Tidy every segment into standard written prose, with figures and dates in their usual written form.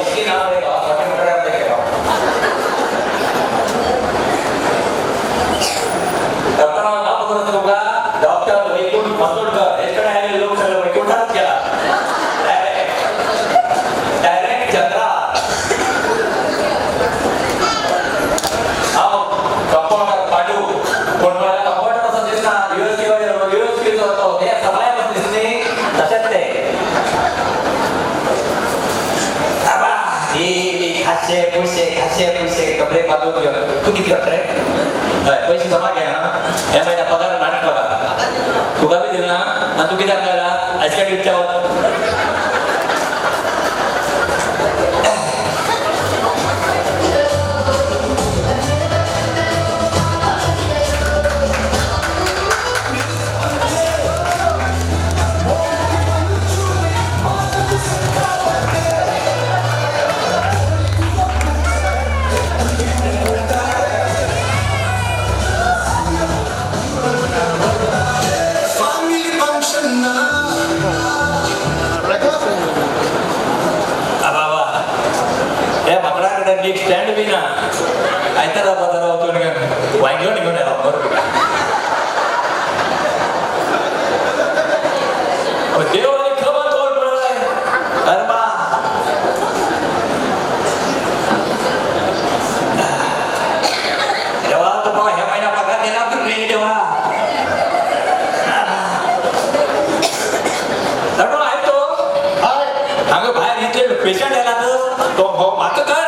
पैसे नाव रे गाव छोटे मोठे राहते काय गाव डॉक्टर नाव बघत तुका डॉक्टर वैकुंठ मातोडकर याच्याकडे आलेले लोक सगळे वैकुंठात गेला डायरेक्ट चंद्रा कंपाऊंडर पाडू कोण मला कंपाऊंडर असं दिसणार युएसपी जो होतो हे सगळ्या पण दिसणे तशाच ते खाशे पुशे कपडे बांधून तू किती करत रे पैसे जमा घ्या ना या महिन्यात पगार नाटक बघा तुका बी दिल ना आणि तू किती आपल्याला आईस्क्रीम विचार स्टँड बी ना आयतारा बाजारा होतो वांग्यो निघून देवाने खबर तोड पडलाय अरे बा देवा तुम्हाला ह्या महिना पगार देणार तू नाही देवा आहे तो अगं बाहेर इथे पेशंट आहे ना तो माग कर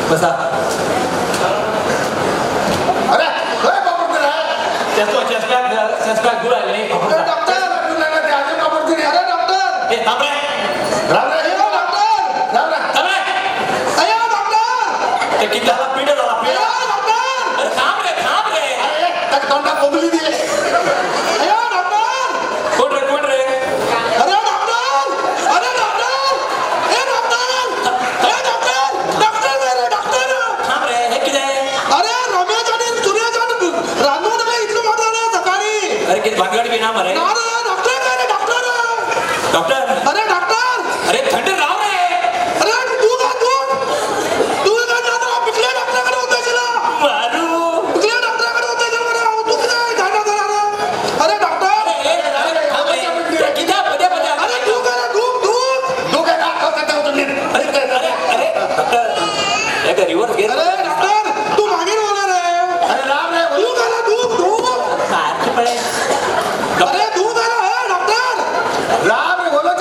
बसा अरे चष्मा गुळ आले डॉक्टर अरे डॉक्टर हे थांब रे राम रे हे डॉक्टर राम रे थांब रे अयो डॉक्टर ते किती झाला पीड झाला पीड डॉक्टर अरे थांब रे अरे तक तोंडा कोबली दे अयो डॉक्टर कोण रे अरे डॉक्टर हे डॉक्टर मेरे डॉक्टर थांब रे हे किती अरे रमेश आणि सूर्यज रानू नका इथलं मारले सकाळी अरे किती भांगड बी ना मरे डॉक्टर अरे डॉक्टर अरे थंड राव रे अरे तू का जाता पिकल्या डॉक्टरकडे होता गेला मारू पिकल्या डॉक्टरकडे होता गेला तू काय जाणार झाला अरे डॉक्टर अरे किती पदे अरे तू काय डॉक्टर तुम्ही अरे डॉक्टर एक रिव्हर्स घे अरे डॉक्टर तू मागे बोला रे अरे राम रे तू करा तू सारखी पडे अरे तू करा डॉक्टर राम रे बोलो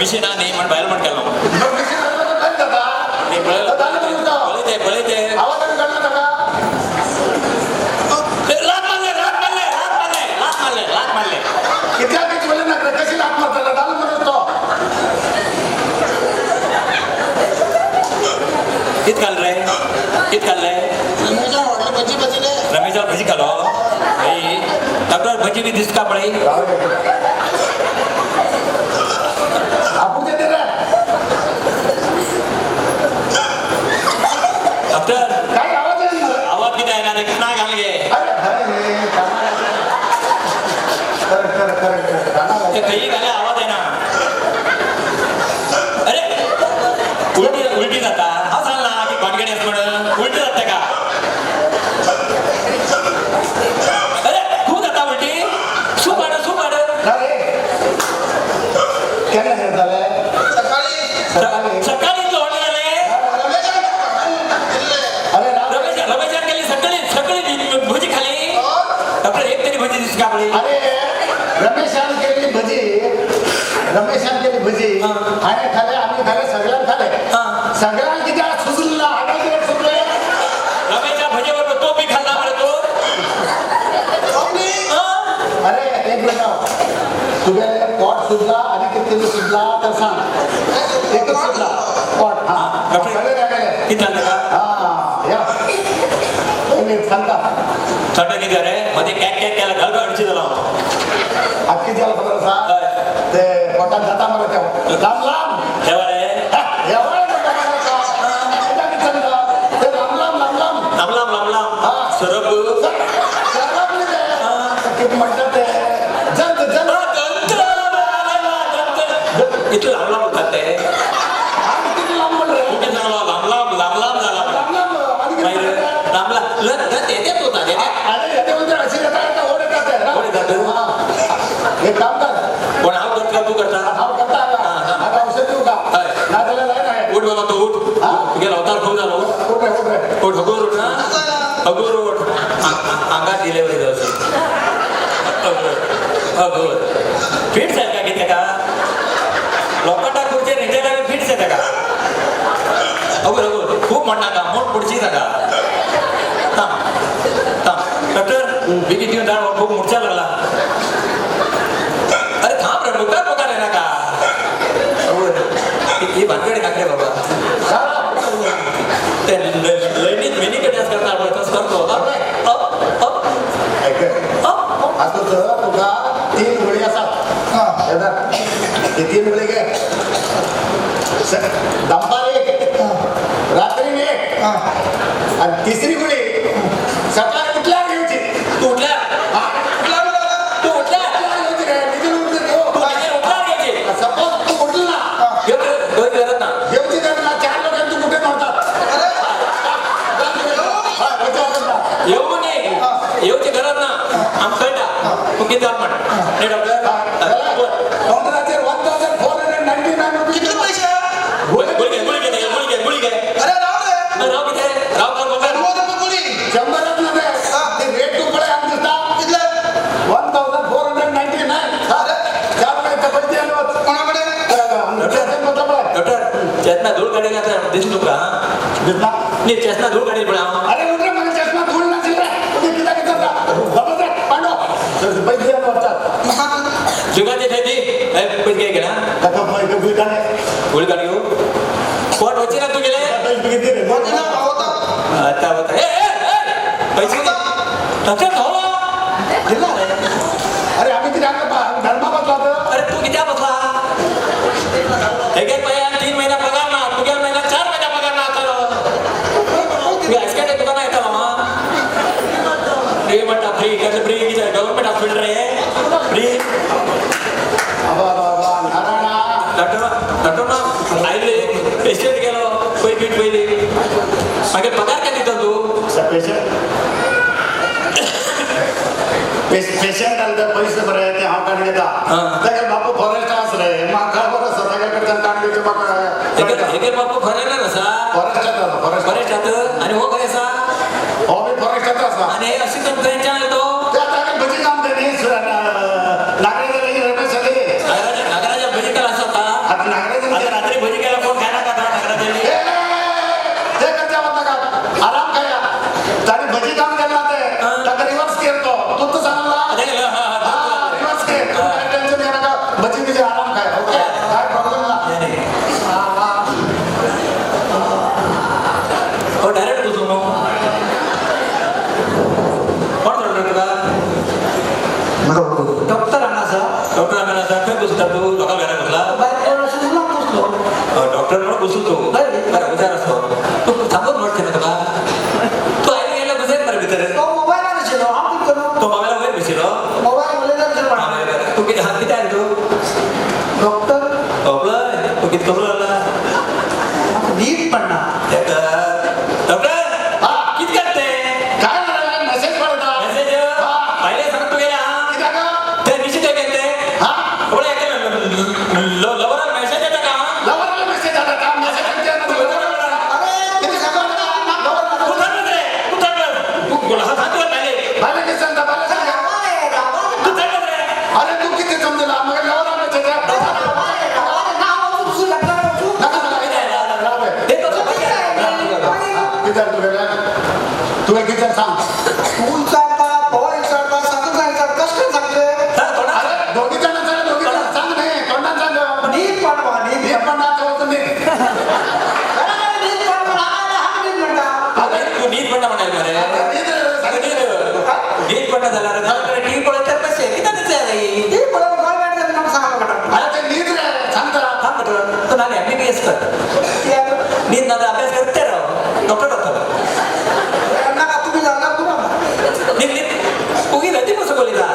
विषय ना नाही म्हण बाहेर म्हण केलो मग कशी करतो काय दादा नाही पळते आवाज काढला दादा लात मारले किती आधी बोलले ना कशी लाट मारतात दाल म्हणतो कित खाल्लंय रमेशला भजी खालो भाई डॉक्टर भजी भी दिसता पडे आपण देते रे डॉक्टर काय आवाज आहे आवाज किती आहे ना रे कितना घालगे ते काही घाले आवाज आहे ना अरे उलटी जाता हा सांग ना की भानगडी असं म्हणून उलटी जाते का अरे खूप जाता उलटी सू पाड काय झालंय सकाळी जोड झाले अरे रमेश केली सकाळी भजी खाली डॉक्टर एक तरी भजी दिसली का आपली अरे रमेशान केली भजी आणि खाले आम्ही खाले सगळ्यांना खाले सगळ्यांना किती आज सुचला आडायचे सुचले रमेशच्या भजीवर तो बी खाल्ला बरं तो अरे एक मिनिट तुझे पॉट सुचला आणि किती सुचला तर सांग एकच सुचला पॉट हा सगळे राहिले किती झालं का हा या सांगता थंड किती रे मध्ये कॅक केला घालगा अडची झाला अख्खी जेव्हा खबर असा ते पोटात जाता मला तेव्हा लांब ठेवा रे सरब म्हणतात ते जंत इथं लांब होतात ते लांब म्हणलं कुठे चांगला लांब झाला देत होता अरे याच्या म्हणजे अशी येतात ओढ एक काम कर कोण हाव करता तू करता हाव करता आता औषध देऊ का ना त्याला नाही उठ बाबा तू उठ गेला होता खूप झालो उठ हगोर उठ ना हगोर उठ अंगात डिलेवरी जाऊ हगोर फिट्स आहे का किती का लोकांना खुर्ची रिटेला फिट्स येते का हगोर खूप म्हणणार का मोठ पुढची जागा डॉक्टर मी किती खूप मूर्छा लागला अरे थांब रे पगार आहे ना का ही भानगडी टाकले बाबा ते लैनिक मिनिकडे करता करतो आता तुका 3 गोळी असतात ते 3 गोळी घे दुपारी एक रात्री एक आणि तिसरी गोळी सकाळी उठल्यावर घ्यायची तू उठल्या सपोज तू उठला ना घेऊची त्यांना 4 लोकांनी तू कुठे नव्हतात येऊची गरज ना आम कळटा तू किती आपण हे डॉक्टर काउंटराचे 1499 रुपये किती पैसे गुळी घे अरे राव किती राव कर बघा 100 मध्ये ते रेट तू पडे आम दिसता 1499 त्यामुळे कपडे आलो कोणाकडे डॉक्टर चेतना धूळ काढे का दिसलो का दिसला नाही चेतना धूळ काढे पडा अरे उद्या मला चष्मा धूळ नसेल रे तुम्ही किती करता बाबा पांडो पैसे आलो वाटतात जुगाचे थैली पैसे घे ना काका पैसे गुळी काढे गुळी काढ घेऊ कोट होची ना तू गेले पैसे किती रे आता होता पैसे डॉक्टर धावला दिला रे अरे आम्ही किती धर्मा बसला अरे तू किती बसला एक महिना 3 महिना पगार ना तुझ्या महिना 4 महिना पगार ना आता तू आजकाल दुकान आहे का मामा फ्री म्हणता फ्री गव्हर्नमेंट हॉस्पिटल रे फ्री डॉक्टर ना आईले पेशंट गेलो पहिले मागे पगार काय देतो तू पेशंट आलं तर पैसे बरे ते हाव काढ घेता त्या बापू फॉरेस्ट असले माका बरं सगळ्याकडे काढ घेते बाबा एक बापू फॉरेन ना सा फॉरेस्ट जात आणि हो करायचा हो मी फॉरेस्ट असा आणि अशी कंपनीच्या येतो त्या जागेत भजी काम करणे नागरिक रमेश नगराच्या भजी कला असता आता वरी गेला कोण खायला का ते करते नका आराम करा त्याने भजी काम केला ते त्याचा रिव्हर्स करतो तू तर सांगला रिव्हर्स केर काय टेन्शन घ्या नका भजी तुझे आराम काय ओके काय प्रॉब्लेम ना डायरेक्ट बसू नो कोण डॉक्टर तुला डॉक्टर अण्णाचा डॉक्टर आम्हाला खंय बसता तू लोकांना घरा बसला डॉक्टर म्हणून बसू तू बरं हुशार असतो तू थांबत म्हणते ना तुला तू आयला गेला गुजर बरं भितर तो मोबाईल वयर बसिलो तू किती हात किती आहे तू डॉक्टर तू किती कबूल आला नीट पडणार डॉक्टर किती करते काय मेसेज पडता मेसेज पहिले सांगतो गेला ते निश्चित आहे ते लवकर मेसेज येतं का लवकर मेसेज आला का मेसेज मला काय सांगता मला सांगा अरे तू किती समजला मग लवकर मेसेज तू किती सांग दोघी जण सांग नाही तोंडात सांग मी पण नाचवतो मी तू नीट पडला म्हणाल मरे नीट पडला झाला टीव्ही पडत तर पैसे किती अरे ते नीट रे सांगता तो नाले MBBS कर नीट ना अभ्यास करते राव डॉक्टर नीट नीट उगी रद्दी कसं बोली जा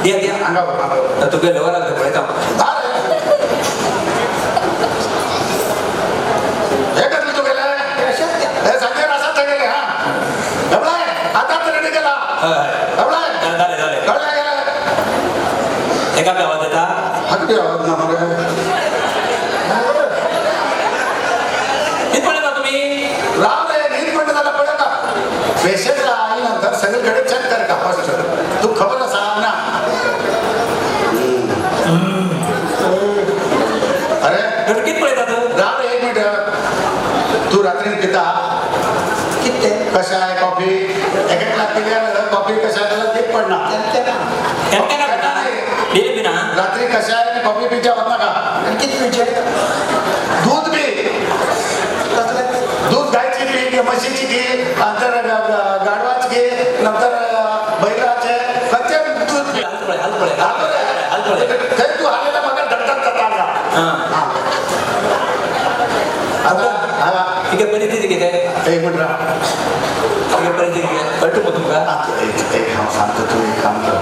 दिया दिया अंगावर तू गेलो वर आलं पडे हे करतो तू गेला हे संजय असाच गेले हा डबलाय आता तर रेडी केला डबलाय झाले झाले डबलाय गेला एका आवाज येता हत्ती आवाज ना मला नीट पडला तुम्ही राम रे नीट म्हणत झाला पडे का पेशंटला आल्यानंतर सगळीकडे चेक कर का फर्स्ट तू खबर असा ना अरे किती पडतात राम रे 1 मिनिट तू रात्री पिता किती कशा आहे कॉफी एक लाख पिल्यावर कॉफी कशा आहे त्याला किती पडणार रात्री कशा आहे कॉफी पिच्या होत ना का किती पिचे दूध पी दूध गायची पी म्हशीची घे नंतर गाढवाची घे नंतर बैलाचे कच्चे दूध पी काही तू आलेला बघा धडधड जाता आता ठीक आहे परिस्थिती किती आहे एक मिनिट राहा परिस्थिती कळतो मग तुमका एक काम सांगतो तू एक काम कर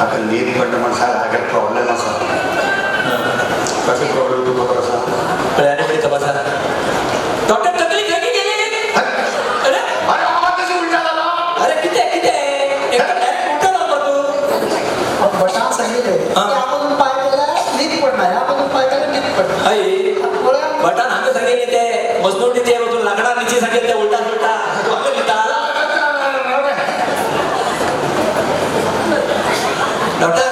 आता नीट पडलं म्हणसाल अगर प्रॉब्लेम असा कसं प्रॉब्लेम तू खबर असा कळ्याने तपासा डॉक्टर तकलीफ आहे की गेली अरे अरे आवाज कशी उलटा झाला अरे किती आहे एकदम डायरेक्ट उलटा लावतो तू बटा सांगितले आपण पाय केला नीट पडणार आपण पाय केला नीट पडणार आई बटन आम्ही सांगेल ते मजदूर ते रोज लाकडा निची सांगेल ते उलटा उलटा डॉक्टर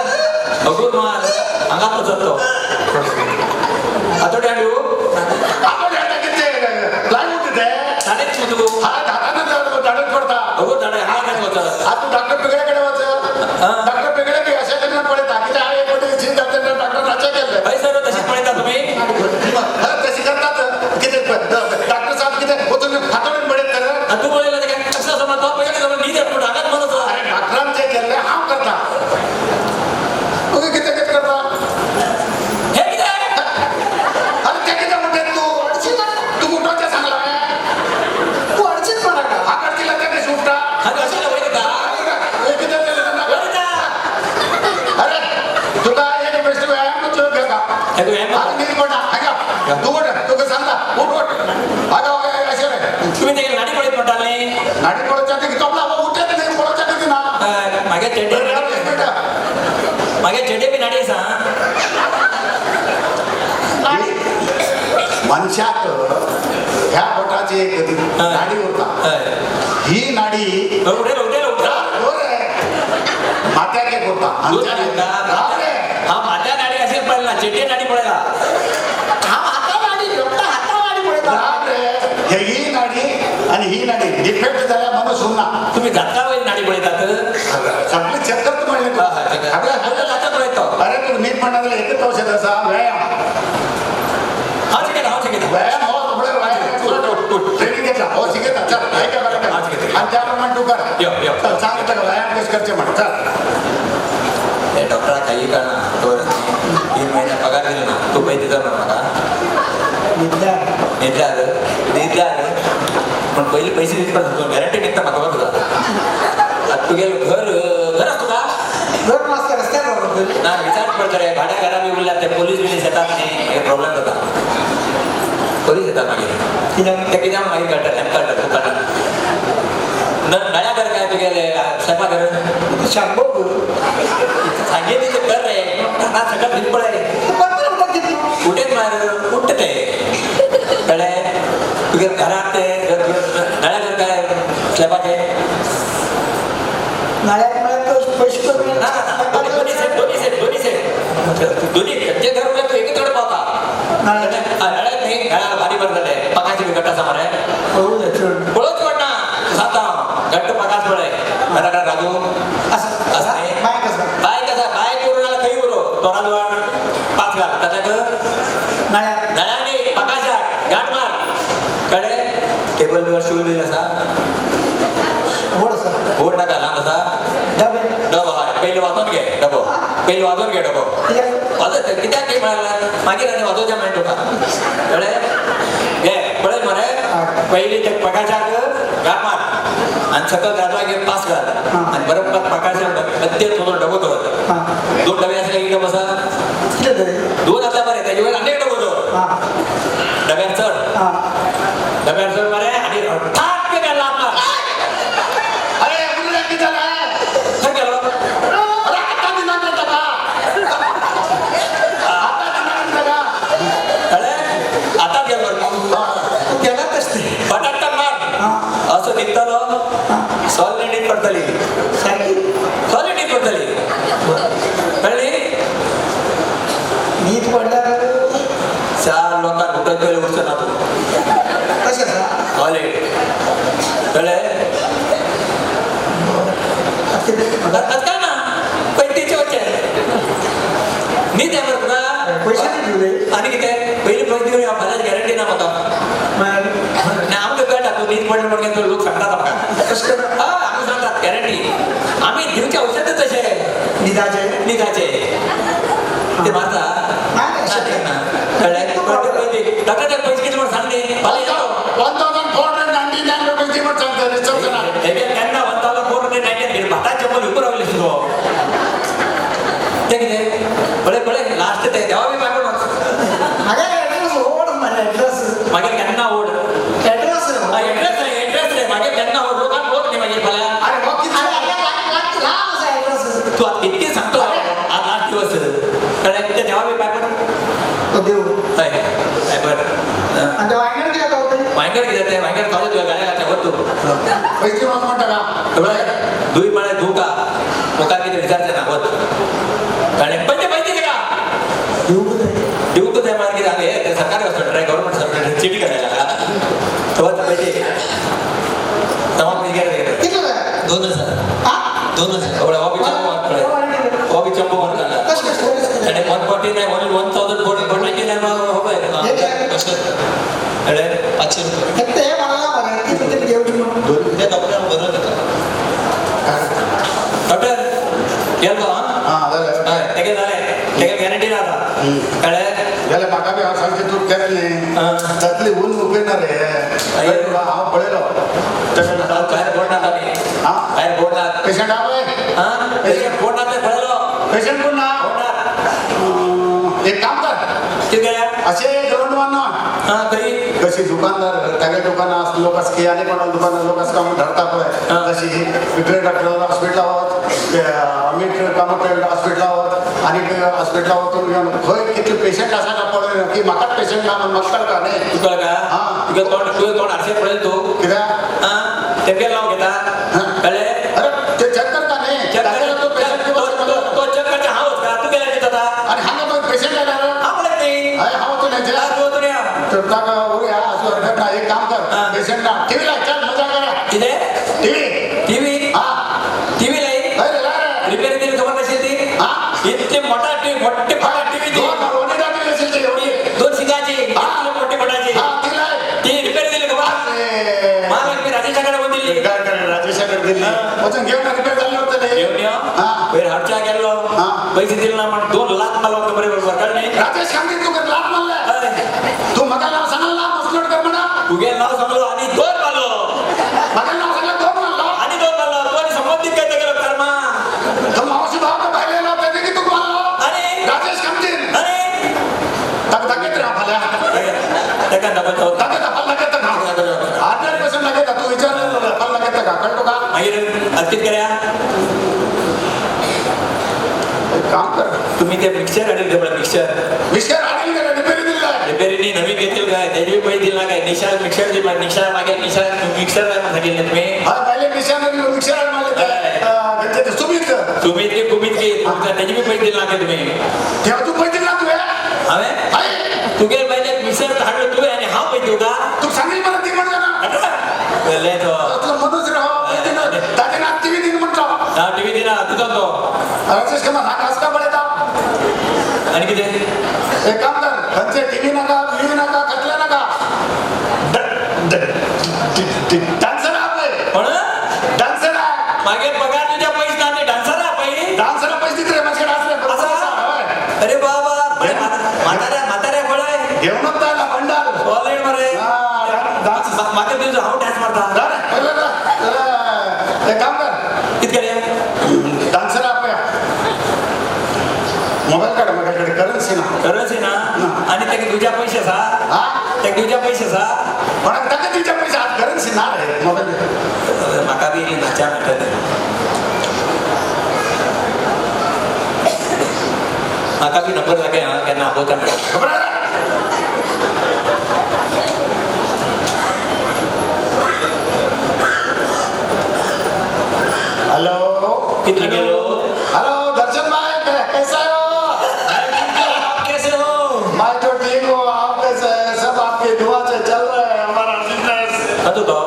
बघून मार अंगात जातो आतोड्या घेऊ प्लायवूड तिथे साडेच तू हा झाडात पडता अगो झाडे हा काय होतं तू डॉक्टर पेगड्याकडे वाच डॉक्टर पेगडे अशा करून पडता की त्या एक मोठी झीज जाते डॉक्टर राजा केलं पैसे तशीच पळता तुम्ही तशी करतात किती डॉक्टर साहेब किती होतून हातोडून पडेल तर तू बोलायला काय कसं समजतो पैसे समज नीट आहे डागात म्हणतो अरे डॉक्टरांचे केले हा करता तुम्ही किती किती करता हे किती आहे अरे ते किती मोठे तू कुठच्या सांगला तू अडचण पडा का हा करतील त्याने सुटता हा कशाला वैद का अरे तुला एक बेस्ट व्यायाम नव्हतं का हे तू एम आज मी पण ऐका तू उठ तू कसं सांगता उठ आगा असे रे तुम्ही ते नाडी पडत म्हणाले नाडी पडच्या की तोपला उठत नाही पडच्या की ना मागे चेडे बी नाडी सांग मनशात ह्या बोटाची एक नाडी होता ही नाडी उठे मात्या एक होता हा माझ्या नाडी ऍक्सिडेंट पडला चेटी नाडी पडायला ही नाडी आणि ही नाडी डिफेक्ट झाल्या म्हणून सुना तुम्ही झटका वेळी नाडी पडतात सगळे चक्कर तुम्हाला अरे तू नीट म्हणाले एकच औषध असा व्यायाम व्यायाम हो थोडं व्यायाम ट्रेनिंग घेतला हो शिकेल चल आणि त्याप्रमाणे तू कर सांगितलं का व्यायाम कस करते म्हण चल डॉक्टरा काही कळणार तो 3 महिने पगार दिले ना तू पैसे देणार नका निद्रा पण पहिले पैसे देत पण गॅरंटी निघता माका बघा तू गेलो घर असतो का घर मास्तर रस्त्यावर ना विचार पडतो रे भाड्या घरा मी बोलला ते पोलीस बिलीस येतात नाही प्रॉब्लेम होता पोलीस येतात मागे ते किती मागे कळतात नेमकं कळतात तू कळतात नळ्या घर काय तू गेले स्वयंपाक घर शांबो सांगितले ते कर रे ना सगळं भिंपळ आहे कुठेच मार उठत आहे कळे तुझ्या घरात नळ्या घर काय स्वयंपाक आहे दोन्ही ते घर तू एकत्र पावता नळ्यात नाही नळ्याला भारी भर झालंय पकाची गट्टा समोर आहे पळत पड ना साता गट्ट पकाच पड आहे घराकडे राजू असं बाय कसा बाय कोरोनाला काही बरो तोराजवळ 5 घाल त्याच्याकडं नळ्याने पकाशा गाठ मार कडे टेबल वर शिवून दिला असा बोर्ड नका लांब असा डबो आहे पहिले वाजून घे डबो पहिले वाजून घे डबो वाजत किती काही मिळाला मागे राहणे वाजवच्या माहिती होता कळे घे पळेल मारे पहिली ते पकाशा गाठ मार आणि सकल गाठला घे 5 घाल आणि बरोबर पकाशा प्रत्येक थोडं डबो धर 2 डबे असले की डबो असा 2 असल्या बरे त्याच्या वेळेला अनेक डबो धर डब्यात चढ मारे आणि ठाक के गेला आपला अरे मुलं किती झालं काय गेलो अरे आता दिना का अरे आता गेलो गेलाच असते बटाटा मार असं निघताना सॉलिडिटी पडतली सॉलिडिटी पडतली कळली नीट पडल्यावर 4 लोकांना उठत गेले उठत ना तू सॉलिड कळे काय ना पैतीचे होते मी त्या बरोबर पैसे नाही दिले आणि किती पहिले पैसे देऊन आपल्याला गॅरंटी ना होता नाही आमचं कळटा तू नीट पडलं म्हणजे लोक सांगतात आपला आम्ही सांगतात गॅरंटी आम्ही घेऊचे औषध तसे निघाचे ते माझा डॉक्टर पैसे किती सांगते 1499 रुपये किंमत सांगतो रिसेप्शन त्यांना 1499 भाटा चप्पल विकू राहिले सुरू ते किती बळे लास्ट ते तेव्हा मी पाठवून मागे त्यांना ओढ ऍड्रेस नाही मागे त्यांना ओढ लोकांना ओढ नाही मागे मला तू आता इतके सांगतो आज 8 दिवस ते तेव्हा मी पाठवून वांगड घेत ते वांगड खाऊ तुला गाड्या घातल्या होतो पैसे मग म्हणता का दुई माळे धू का मोका किती विचारते ना होत कारण पण ते माहिती का देऊ तो त्या मार्गे झाले ते सरकारी हॉस्पिटल आहे गव्हर्नमेंट हॉस्पिटल चिठी करायला लागला तेव्हा पैसे तेव्हा पैसे घ्यायला 2000 एवढा हॉबी चंपू म्हणून आणि 140 नाही म्हणून 1499 हो अरे 500 रुपये डॉक्टर गेलो तेगे झाले तेगे गॅरंटी राहता कळे याला माका बी हांव सांगचे तूं केलें न्ही तातली ऊन उपेना रे हांव पळयलो भायर बोर्ड नाता न्ही भायर बोर्ड ना पेशंट हा पळय पेशंट बोर्ड ना पळयलो पेशंट कोण ना एक काम कर कितें केलें अशें ग्राउंड मारना खरी कशी दुकानदार तागे दुकानां लोक आसकी आनी कोणा दुकानां लोक आसता म्हूण धरता पळय तशी विक्रे डॉक्टर हॉस्पिटला वच अमीट कामत हॉस्पिटला वच आनी हॉस्पिटला वचून खंय कितले पेशंट आसा काय पळय की म्हाकाच पेशंट ना म्हाका कळटा न्ही तुका का तुगे तोंड हारशें पळयलें तूं कित्याक तेमगे लावन घेता कळ्ळें अरे ते चेक करता न्ही तो चेक करता हांव वचता तूं गेल्यार कितें जाता आनी हांगा पळय पेशंट पेशंट ना टीव्ही ला चल मजा करा इथे टीव्ही टीव्ही हा टीव्ही लाई अरे ला रिपेअर दिली खबर नसेल ती हा इतके मोठा टीव्ही मोठे मोठा टीव्ही ती दोन ओनिडा टीव्ही असेल ते एवढी दोन शिकाची मोठे मोठाची हा तिला ती रिपेअर दिली खबर अरे मला मी राजेशाकडे बोल दिली काय करे राजेशाकडे दिली वचन घेऊन रिपेअर झालं होतं ते घेऊन या हा. वेळ हरच्या गेलो हा. पैसे दिले ना मग 2 लाख मला होतं बरोबर कळले राजेश खांदी तू कर लाट म्हणला तू मगा नाव सांगाल ना मसलोट कर म्हणा तू गेल नाव सांगलो आणि 2 मालो मगा नाव सांगला दोन म्हणला आणि 2 मालो तू आणि संबंधित काय गेलो कर्मा तो मावशी भाव का पाहिले ना त्याने की तू म्हणला आणि राजेश खांदी आणि तक तक रे आपल्या त्या डबल होत तक तक लागत ना 8% लागत तू विचारलं पण लागत का कळतो का मागीर अर्थित कर्या एक काम कर तुम्ही ते मिक्सर आणि डबल मिक्सर मिस्टर आडिल का रिपेअरी दिला रिपेअरीनी नवीन घेतील काय त्याची पैसे दिले ना काय निशा मिक्सर दिला निशा मागे निशा मिक्सर सांगितलं तुम्ही हा पहिले मिस्टर मला ते सुमित तुम्ही ते कुमीत की त्याची बी पैसे दिले ना काय तुम्ही तेव्हा तू पैसे ना तू हवे आहे तू गेल पहिले मिक्सर हाडलो तू आणि हा पैसे देऊ का तू सांगेल मला ती म्हणलं ना लय तो तुला मनोज राव पैसे ना ताजे ना टीव्ही दिन म्हणतो हा टीव्ही दिला तुझा तो राजेश कमा हा कास का पडेता आणि किती एक काम कर त्यांचे टीव्ही नका खतल्या नका डान्सर आपले पण डान्सर आहे मागे पगार तुझ्या पैसे ना ते डान्सर आहे डान्सरला पैसे देत रे माझ्या डान्सर अरे बाबा म्हाताऱ्या फळ आहे घेऊनच जायला बंडाल ऑलरेडी मरे डान्स मागे तुझं हाऊ डान्स मारता एक काम कर किती करे डान्सर आपल्या मोबाईल काढ माझ्याकडे करन्सी ना करच ना आणि त्या तुझ्या पैसे सा हा त्या तुझ्या पैसे सा पण टाका तुझ्या पैसे आज करन्सी ना रे मोबाईल माका बी नाचा माका बी नंबर लागे हा केन्ना आपोवता खबर आहे हेलो किती गेलो हेलो दर्शन भाई कैसा हो आप कैसे हो मैं तो ठीक हूँ आप कैसे हैं सब आपकी दुआ से चल रहा है हमारा बिजनेस कतो तो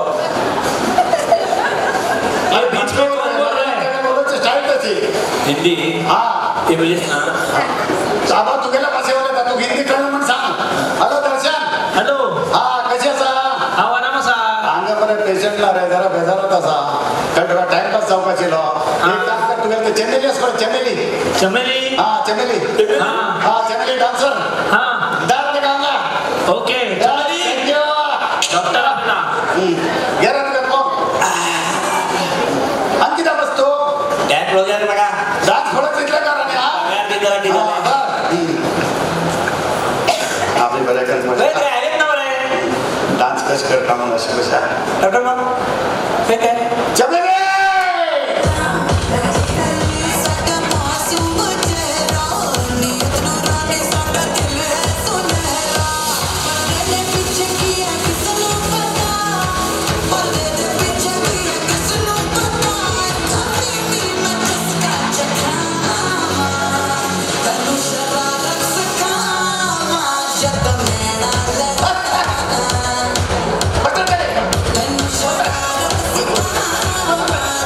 ये बीच में कौन बोल रहा है बोलो तो स्टाइल कैसी हिंदी हाँ ये बोलिए ना साबा तू गेला पासे वाला तू हिंदी कळलं म्हणून सांग हेलो दर्शन हॅलो हा कशी असा हा वरा मसा अंग बरं पेशंट ना रे जरा बेजारत असा कटवा टाइमपास चौकाशी लो एक काम कर तू गेला चमेली असतो चमेली चमेली हा चमेली हा हा चमेली डान्सर हा दार गांगा ओके चमेली डॉक्टर आपला गेरत करतो अंकिता बसतो डॅन प्रोजेक्ट बघा डान्स थोडं तिथलं कर आणि हा पगार किती झाला ठीक आहे आपली बऱ्या लय काय आहेत ना बरं डान्स कश करता म्हणून अशी कशा डॉक्टर मग हे काय चमेली Thank you.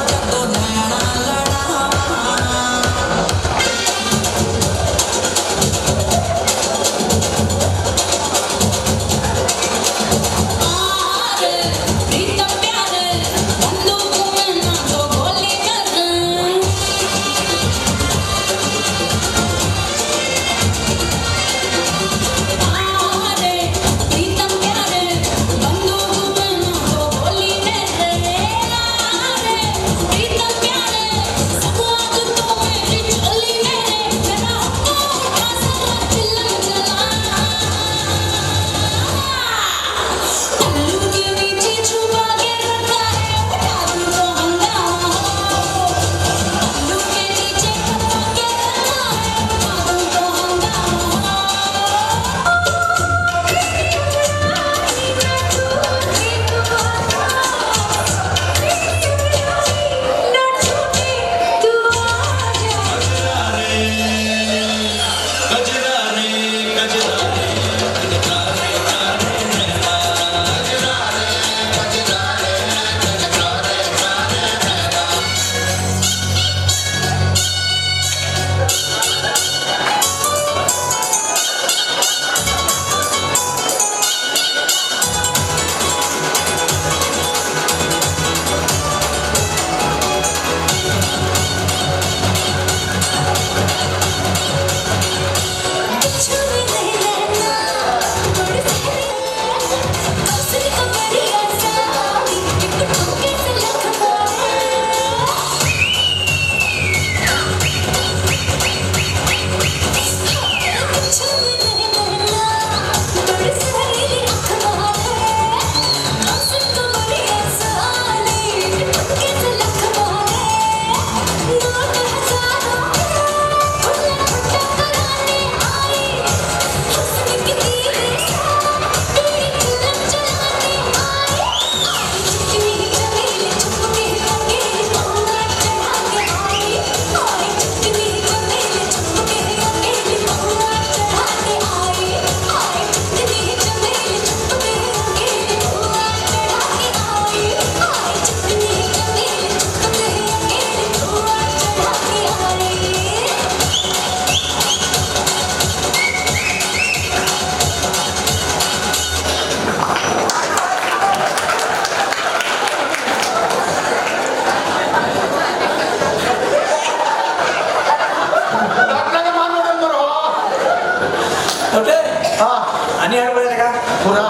आणि हाड पडेल का पुरा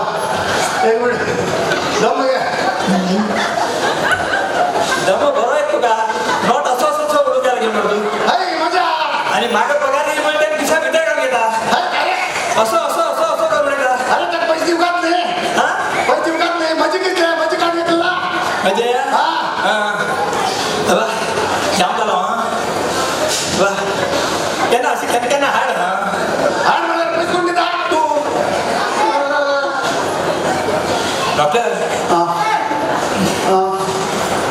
एक मिनिट दम घ्या दम बरं आहे तुका नॉट असं असं असं बोलून त्याला घेऊन तू हाय मजा आणि मागे पगार येईल म्हणजे पिशा पिता का घेता हाय, असं असं असं असं करू नका अरे तर पैसे उगाच नाही हा पैसे उगाच नाही मजी किती आहे मजी काढ घेतला म्हणजे हा बा श्याम झालो हा बा त्यांना अशी त्यांना हाड हा हाड मला पैसे कोण देता तू डॉक्टर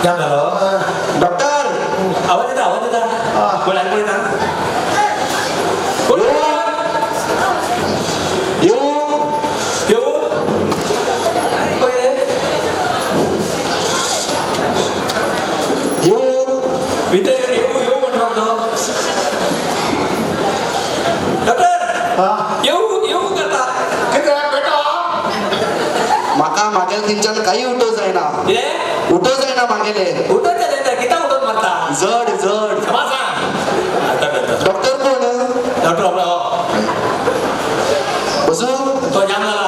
श्याम झालो डॉक्टर आवाज येता कोण ऐकू येता कोण येऊ विद्यार्थी येऊ म्हणतो डॉक्टर येऊ करता किती आहे बेटा माका मागेल तिच्यात काही उठो जायना हे उठो जायना मागेले उठत जायचं किती उठत मारता जड जड समाजा डॉक्टर कोण डॉक्टर आपला बसू तो जाम झाला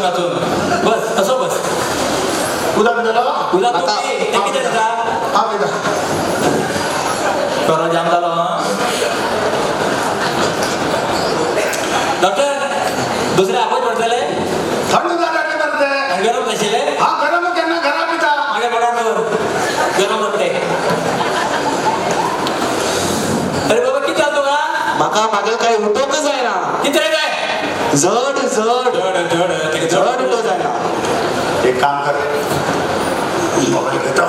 नाचून बस असं बस उद्या दिला तुला तू आता- किती द्यायचा हा बेटा कोरोना जाम झाला डॉक्टर दुसरे आपण पडतले थंड झाला की म्हणते गरम नसेल हा गरम त्यांना घरा पिता मागे पडावर गरम होते अरे बाबा किती चालतो का माका मागेल काही उठो का जायना किती रे काय जड जड जड उठो जायना एक काम कर मोबाईल घेतो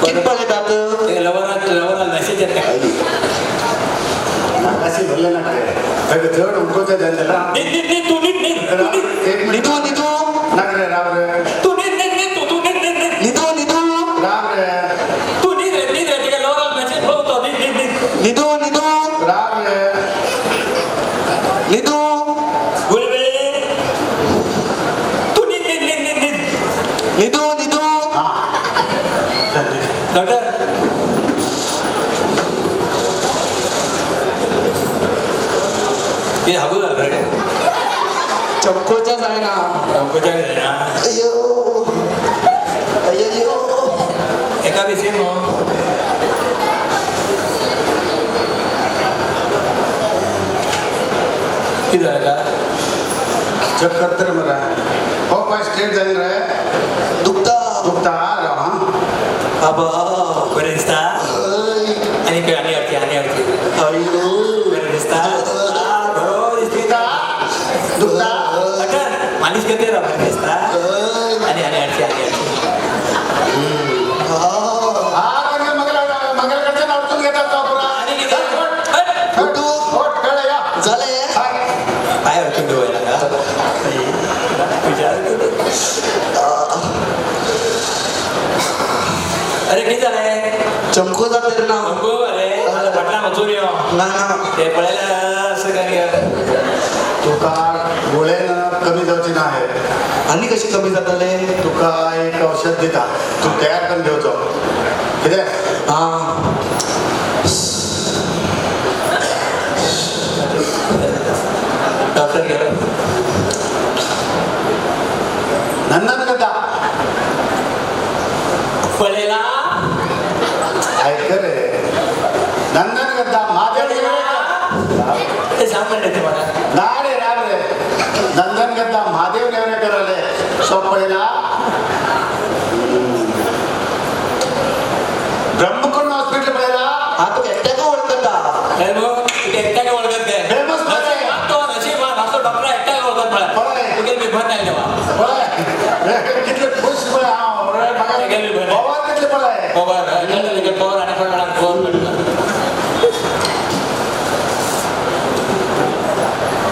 किती पडे जात लवकर मेसेज येते नाकाशी भरले ना काय जड उठवते त्यांना नीट तू नीट एक मिनिट निधू निधू नक रे राव रे तू नीट तू नीट निधू निधू राव रे तू नीट रे तिकडे लवकर मेसेज होतो नीट निधू निधू राव रे निधू गुलबे तू नीट निधू निधू हा डॉक्टर ये हागू झालं रे चमकोच्या जायना कुठे ना अयो अयो एका विषयी मग किती झालं का चक्कर तर मला हो पाय स्ट्रेट जाईल रे दुखता दुखता राव हा अब बरं दिसता आणि काय आणि अडची अयो बरं दिसता बरोबर दिसता दुखता डॉक्टर मालिश करते राव बरं दिसता आणि अडची हा मंगलकडचे अडचून घेतात का पुरा आणि किती उठू होट कळ या झाले काय अडचण डोळ्याला का विचार अरे किती झालंय चमको जाते ना नको अरे मला पटला मजूर येऊ ना ना ते पळायला असं काय तुका गोळ्यानं कमी जावची नाही आणि कशी कमी जाताले तुका एक औषध दिता तू तयार करून घेवचो कितें हा डॉक्टर गेलो नंदन करता पळेला ऐक रे नंदन करता महादेव ते सांग म्हणते ते मला ना रे राम रे नंदन करता महादेव नेवरेकर आले सोपळेला ब्रह्मकुंड हॉस्पिटल पळेला हा तो एकट्या का ओळखता अरे मग ते एकटा काय ओळखत काय Famous मध्ये. नशीब असं डॉक्टर एकटा काय ओळखत मला होय. तुझे मी भर नाही तेव्हा पळय कितले खुश पळय हा रे गेली बघा बरं. पवार कितले पळय पवार पवार आणि पवार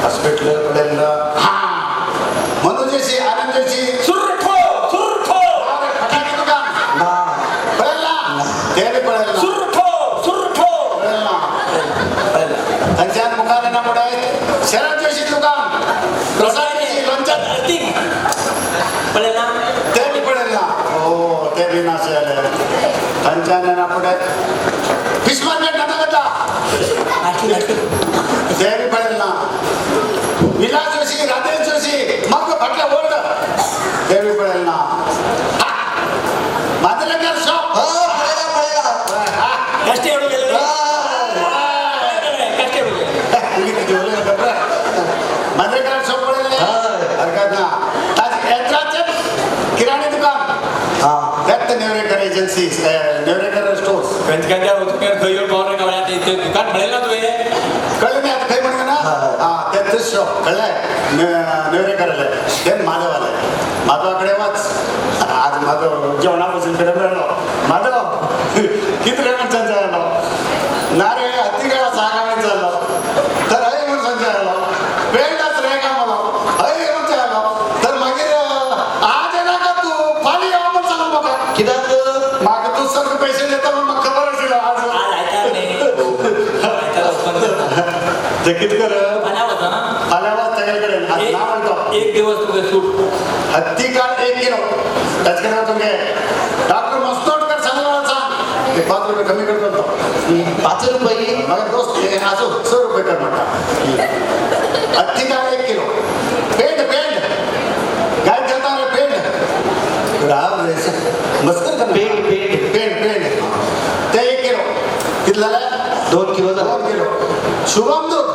हॉस्पिटल पळेला हा मनोजेशी आनंदजी सुरठो फटाके दुकान ना पळेला ते बी पळेला सुरठो त्यांच्या मुखाला पुढे शरद जोशी दुकान प्रसादची लोणच्यात पळेला ते बी पळेला हो ते बी नाशे आले त्यांच्या पुढे फिश मार्केट नका द्यावी पडेल ना. विलास जोशी, राजेश जोशी, मग फाटल्या बोर्ड द्यावी पडेल ना. मांजरेकर शॉप कष्ट एवढं गेलं रे. कष्ट एवढं गेलं. मांजरेकर शॉप पडेल हरकत ना. किराणे दुकान दत्त नेवरेकर एजन्सी, नेवरेकर स्टोर्स. दुकान मिळेल ना तुझे. कळलं नाही आता काही म्हणलं ना. त्याच शॉप कळलंय नेवरेकर आलंय माधव आलाय. माधवाकडे वाच आज माधव जेवणापासून कडे मिळालो. माधव किती रे माणसांचा आलो ना रे अति वेळा सांगा चाललो तर हय माणसांचा आलो वेळच रे का मला हय माणसा आलो तर मागे आज ना का तू पाणी यावं म्हणून सांगू बघा किती माग तू सर्व पैसे देता मग खबर असेल आज ते किती कर आल्यावर सगळ्याकडे नाव म्हणतो. एक दिवस तुझे सूट हत्ती काळ 1 किलो त्याच्याकडे तुमचे डॉक्टर मस्तोडकर सांगला सांग ते 5 रुपये कमी करतो. 5 रुपये मग दोस्त हे असो 100 रुपये कर म्हणता. हत्ती काळ 1 किलो. पेंड काय करता रे पेंड राम रे मस्कर कर पेंड ते 1 किलो किती झालं 2 किलो 2 किलो. शुभम दूध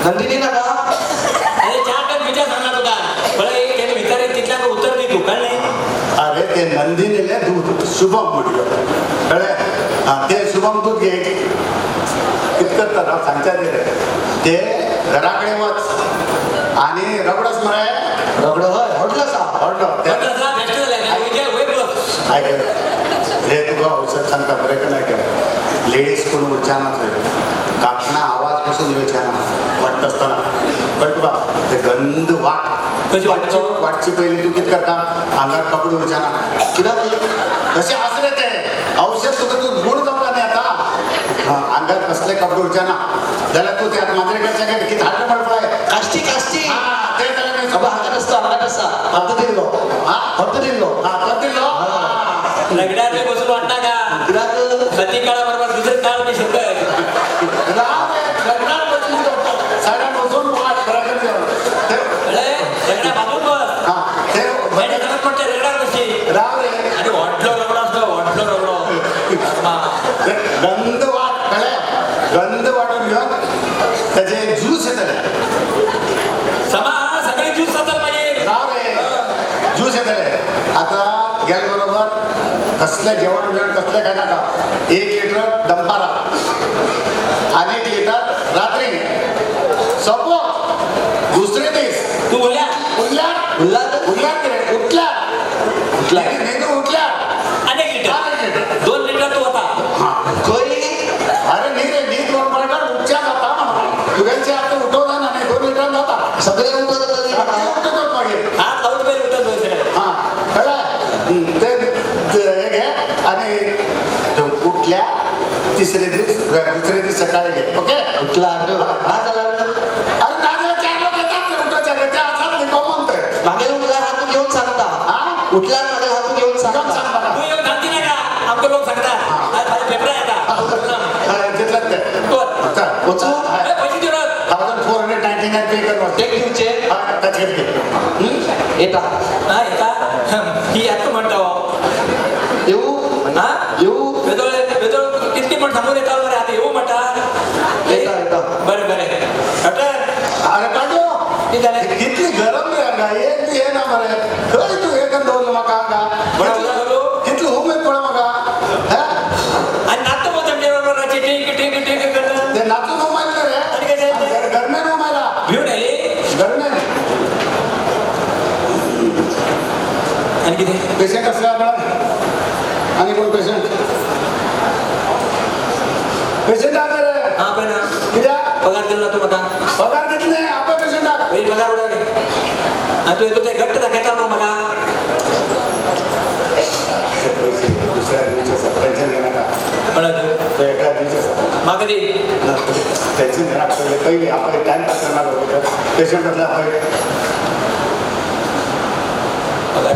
नंदिनी ना का अरे चार टन विचार सांगणार होता बरं एक त्याने विचार तिथला उत्तर दे तू कळले. अरे ते नंदिनीले दूध शुभम म्हटलं कळे. ते शुभम दूध घे कितकं तर सांगता ते घराकडे वाच आणि रगडच म्हणाय रगड होय हॉटला सा हे तुका औषध सांगता बरे का नाही केलं. लेडीज कोण उच्चारणार कापणा आवाजपासून विचारणार वाटत असताना कळत बा ते गंध वाटची पहिली तू किती करता अंगात कपडे विचारणार किंवा कसे असले ते औषध तुका तू गुण जमला नाही आता अंगात कसले कपडे विचारणार त्याला तू त्यात मांजरेकरच्या घरी किती हात पडलाय काष्टी ते त्याला मी हातात असतो हात दिलो लग्नात बसून वाटता का सती काळाबरोबर दुसरे काळ मी शिकतोय. लग्नात बसून साड्या बसून लग्ना बाबून बस महिने करत म्हणते लग्नात बसची राव रे आणि वाटलो रगडो असतो वाटलो रगडो गंध वाढून घेऊन त्याचे ज्यूस येतात समा सगळे ज्यूस खातात पाहिजे. राव रे ज्यूस येतात. आता गॅस बरोबर कसलं जेवण कसलं काय नका 1 लिटर दंपारा आणि 1 लिटर रात्री सपो दुसरे दिवस तू बोल्या उठल्या अनेक लिटर 2 लिटर तू होता अरे नाही रे नीट वर पडणार उपचार जाता तुझ्यांचे आता उठवता ना 2 लिटर जाता सगळे हात लावून पहिले उठत हा कळलं ते हे घे आणि उठल्या दुसरे दिवस सकाळी घे. ओके उठला अरे नाजला 4 लोक येतात उठायच्या ते असतात नाही म्हणतोय मागे उठला हात घेऊन सांगता उठला मागे हात घेऊन सांगता तू येऊन सांगते नाही का आमचे लोक सांगतात आज माझे पेपर येतात जिथलं ते पैसे देऊ 1499 पे कर टेक घेऊचे येता हा येता ही आता म्हणतो येऊ हा येऊ किती पण सांगून येतात बरं आता येऊ म्हणता येता बरं डॉक्टर अरे काढो किती गरम रे एक ना बरे खय तू एक दोन मका किती हुमे पड मका आणि नातं बोलतो बरोबर टिंग करतात ते नाचू मोबाईल रे गरमे मोबाईला घेऊन आले गरमे आणि किती पेशंट असले आणि कोण पेशंट आले रे हा पण किती पगार दिला तू मला पगार घेतले आपण पेशंट पगार उडाले आणि तू येतो ते घट्ट दाखवता मग मला दुसऱ्या दिवशी टेन्शन घेणार का एका दिवशी मग कधी टेन्शन घेणार पहिले आपण टाइम पास करणार होतो पेशंट असला पगार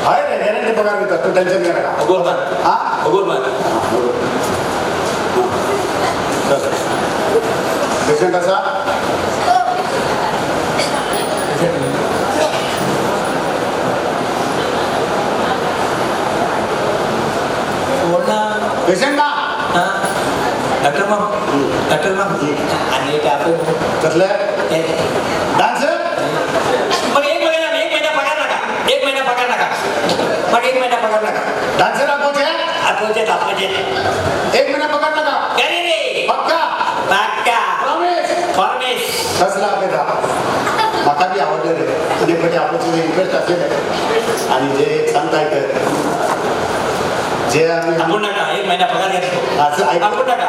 आहे रे गॅरंटी पगार देतात तू टेन्शन घेणार का गोलमान हा गोलमान पेशंट असा बोल ना. पेशंट ना हा? डॉक्टर मग आणि काय आपण कसलं डान्स मग एक महिना पगार नका. एक महिना पगार नका. डान्सर अपोचे अपोजिट एक महिना पगार नका अरे रे पक्का फॉर्मेस कसला बेटा म्हाका बी आवडलं रे तुझे कडे आपोचे इंटरेस्ट असेल आणि जे सांगताय जे आम्ही थांबून नका. एक महिना पगार घेतो. असं ऐक थांबून नका.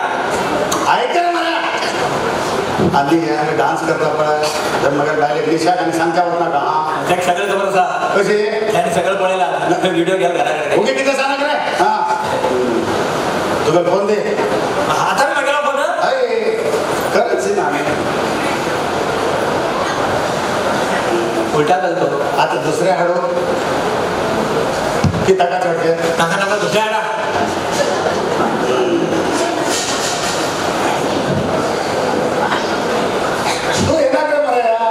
ऐका ना मला आधी आम्ही डान्स करता पण तर मग डायरेक्ट दिशा आणि सांगता होत नका हा त्यात सगळं जबर असा कसे त्याने सगळं पळेला व्हिडिओ घ्याल घराकडे. ओके किती सांग रे हा तुला फोन दे आता मी मागेला फोन. अरे खरंच आहे ना आम्ही उलटा चालतो. आता दुसऱ्या हाडो की टाका चढते नका दुसऱ्या आडा. तू येणार का मला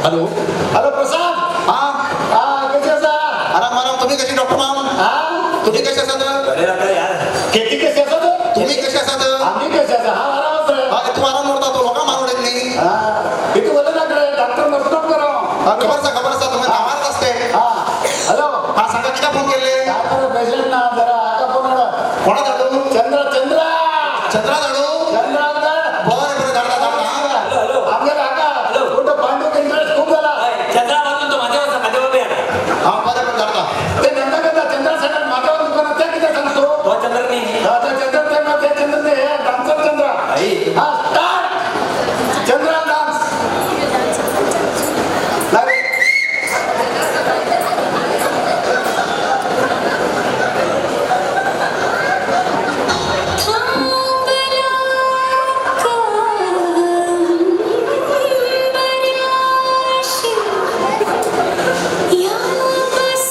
हॅलो हॅलो प्रसाद हा कसे असा आराम तुम्ही कशी डॉक्टर माम हा तुम्ही कसे असतात अरे डॉक्टर यार खेती कशी असत तुम्ही कसे असतात आम्ही कसे असा हा आरामच आहे हा तू आराम करता तो लोक मारून येत नाही हा किती बोलले ना कडे डॉक्टर नसतो करो खबर असा तुम्ही कामात असते हा हॅलो हा सांगा किती फोन केले काय करू पेशंट ना जरा आका फोन कोणा धाडू चंद्रा चंद्रा धाडू बरं धाडता हॅलो आपल्याला आका कुठं पांडू इंटरेस्ट खूप झाला चंद्रा बाजून तो माझ्यावर बाबा हा बरं धाडता ते धंदा करता चंद्रासाठी माझ्यावर दुकानात त्या किती सांगतो तो चंद्र नाही. आता चंद्र ते चंद्र ते डान्सर चंद्रा आई हा स्टार्ट चंद्रा डान्स नाही या बस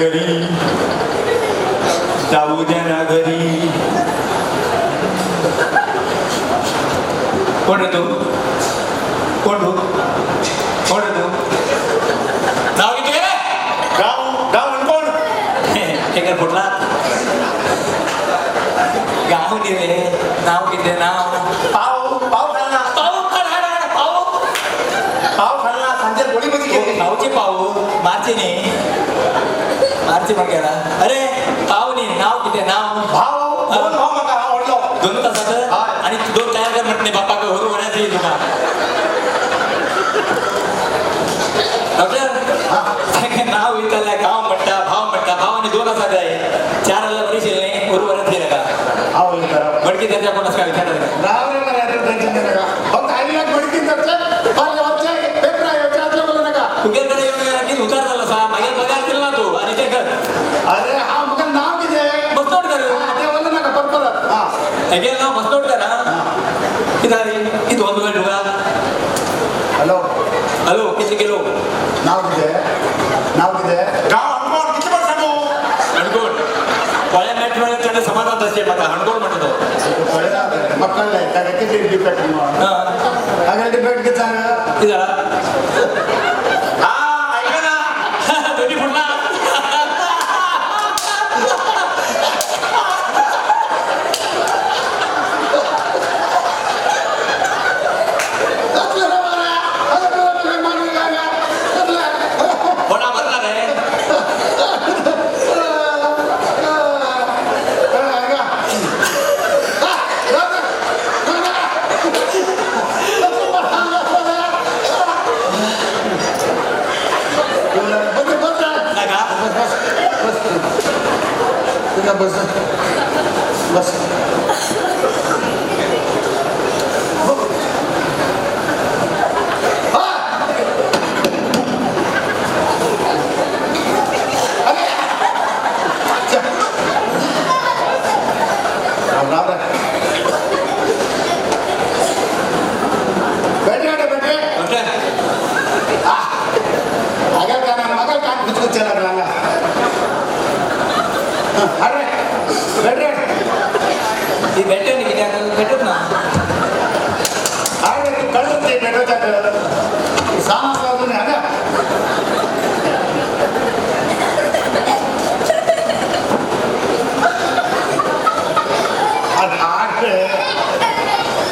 घरी जाऊ द्या ना घरी. कोण रे तू? कोण तू? कोण रे तू? नाव किती रे? गाव कोण? हे काय फुटला? गाव दिले नाव किती? नाव पाव खाल्ला सांजेर गोळी मध्ये गेली. पावचे पाऊ मारचे मग गेला. अरे पाहुणे नाव किती? नाव दोन भाव मका आवडलो 2 तासाचं आणि 2 तयार कर म्हटले बाप्पा हरू होण्याचं येईल तुला. डॉक्टर नाव विचारलंय गाव म्हणता भाव म्हणता भावाने 2 तासाचं आहे 4 आला बरी शिल्ले हरू होण्यात गेलं का बडकी त्याच्या कोणाच काय विचारलं राव रे मला टेन्शन देऊ नका. फक्त आईला गणित करते पण वरचे पेपर आहे याच्यातलं बोलू नका. तुझ्याकडे येऊन गेला की उतार झाला सा माझ्या पगार केला ना तू आणि ते कर. अरे हा मग नाव किती आहे मस्तोड कर ते बोलू नका परत हा अगेन नाव मस्तोड कर किती झाली किती होतो काय तुला. हॅलो किती किलो नाव किती आहे गाव हणकोड किती पण सांगू हणकोड पळ्या मॅच मध्ये त्याने समाधान असते बघा हणकोड म्हणतो मग कळलंय त्याला किती डिफेक्ट अगर डिफेक्ट किती सांगा किती झाला हा ऐका ना दोन्ही फुटला. कोणा भरला रे बस ती भेटेल नाही किती भेटत ना अरे तू कळत ते भेटत सामास वाजून आहे ना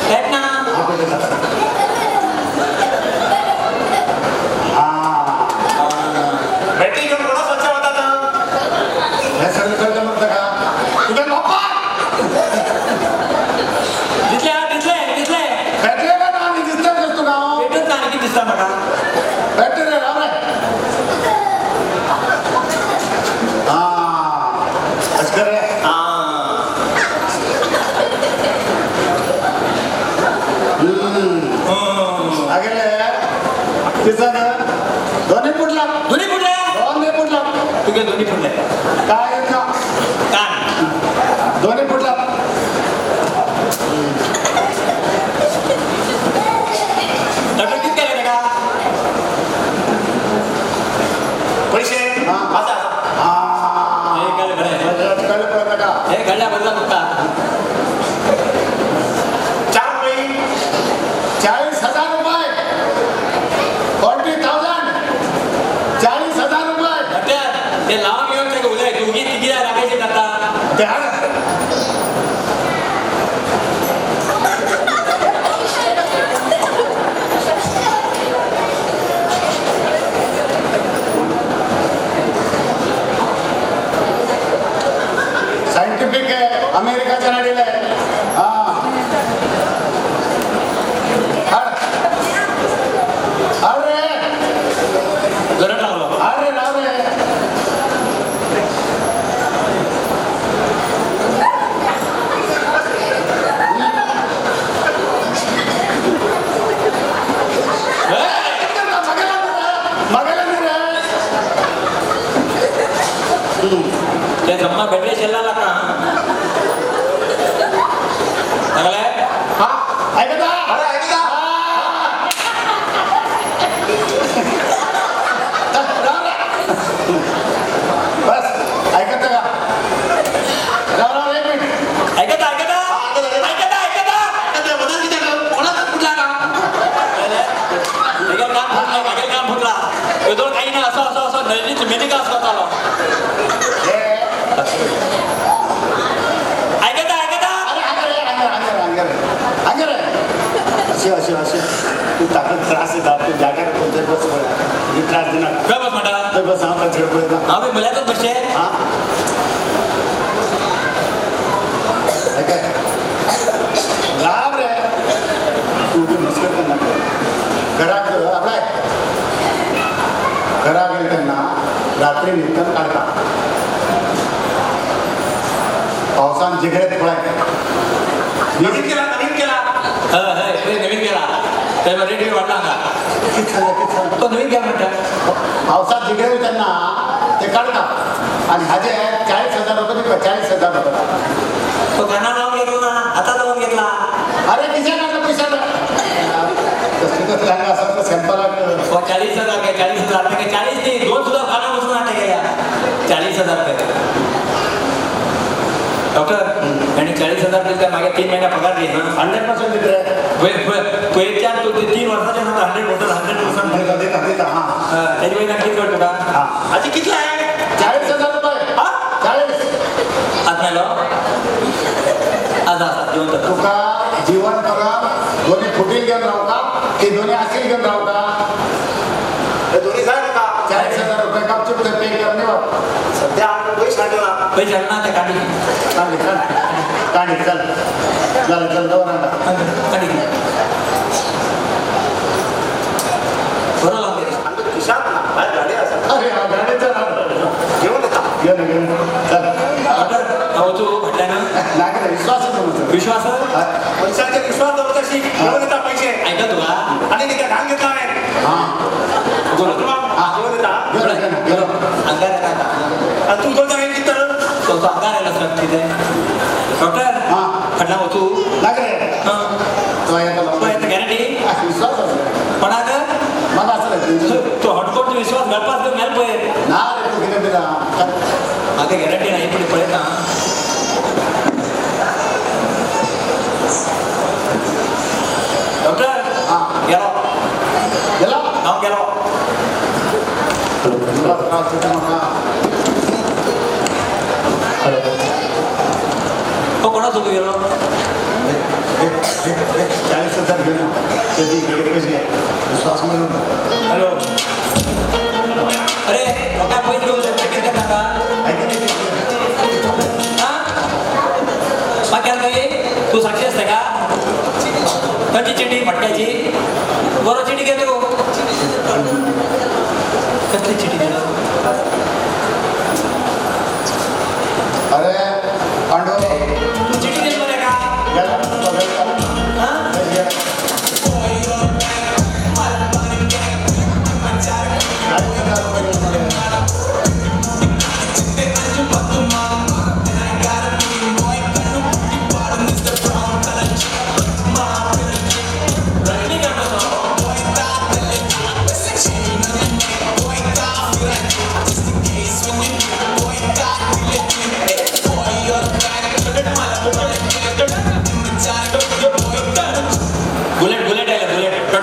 भेट ना भेटी घेऊन कोणा स्वच्छ होता हे सगळं कळलं म्हणतं का तुझ्या बाप्पा दिसले भेटले का ना आम्ही दिसतात नसतो गाव भेटत ना आणखी दिसता बघा भेटते रे राम रे हा अस्कर रे आगे तिचा दोन्ही फुटला तुझे दोन्ही फुटले काय ना कान दोन्ही फुटला डॉक्टर किती केले का पैसे हे घडल्या बदला कुठला 40,000 रुपये 40,000 40,000 रुपये ते लावून घेऊन ते उद्या दोघी तिघी लागायचे आता सायंटिफिक आहे अमेरिकाच्या नाडीला आहे अरे जरा टाकलो अरे राव रे ते जम्मा भेटले शेल्ला का चांगलाय हा ऐकता अरे ऐकता बस म्हणजे का स्वतःला हे ऐकता ऐकता असे तू ताकद त्रास येतात तू जागा कोणत्या बस मी त्रास देणार काय बस म्हणता तर बस आमचा झेडपडे ना हा मी मल्यातच बसचे हा काय राम रे तू मस्कर त्यांना घरात आपलाय घरात गेले त्यांना रात्री निघताना काढता पावसान जिगड्यात पडाय नवीन केला नवीन केला त्याला रेट वाढला का तो नवीन केला म्हणतात पावसात जिगडे त्यांना ते काढतात आणि ह्याचे 40,000 रुपये 40,000 रुपये तो गाणा लावून घेतला ना आता लावून घेतला अरे किती ना पैसा असं सॅम्पल 40,000 काय 40,000 काय 40 नाही 2 सुद्धा गाणं बसून आटे गेल्या 40,000 रुपये डॉक्टर आणि 40,000 रुपये त्या मागे 3 महिना पगार दिली ना 100% देते तो एक 3 वर्षाच्या नंतर 100% देता हा त्याची महिना किती करतो का आजी किती आहे 40,000 रुपये हा 40 आज नाही लो आज आज जेवण करतो तुका जीवन करा दोन्ही फुटील घेऊन राहू का ते दोन्ही असेल घेऊन राहू का हे दोन्ही झाले का 40,000 रुपये गपचूप पे करण्यावर सध्या आपण पैसे आणला पैसे आणणार ते काढी चल दोन आणा काढी बरोबर लागते आणि खिशात ना बाहेर गाडी असतात अरे हा गाडीचा घेऊन येतात घेऊन चल डॉक्टर अहो तू म्हटलं ना लागला विश्वासच नव्हतं विश्वास पैशाचे विश्वास नव्हताशी घेऊन येतात पैसे ऐका तुला आणि ते काय घाण घेतला आहे हा घेऊन येतात गेलो अंगार आहे का आणि तू कोणता आहे तिथं तो अंगार आहे ना तिथे डॉक्टर हा म्हटला हो तू लागले तो येतो गॅरंटी विश्वास असला पण आता मला असं लागतं तो हॉटस्पॉट विश्वास गळपास तो मेल पोहे ना रे तू किती दिला मागे गॅरंटी नाही पुढे पळेल ना डॉक्टर हा गेलो गेला नाव गेलो तुला त्रास होतो मला तो कोणासोबत गेलो 40,000 घेऊन कधी पैसे विश्वास म्हणून हॅलो अरे काय पैसे घेऊ शकते किती टाका मग काय काही तू साक्षी असते का कधी चिठी फटक्याची बरोबर चिठी घेतो कसली चिठी घेतो अरे पांडू तू चिठी देत मध्ये का गेला हा? बुलेट बुलेट आहे बुलेट कोण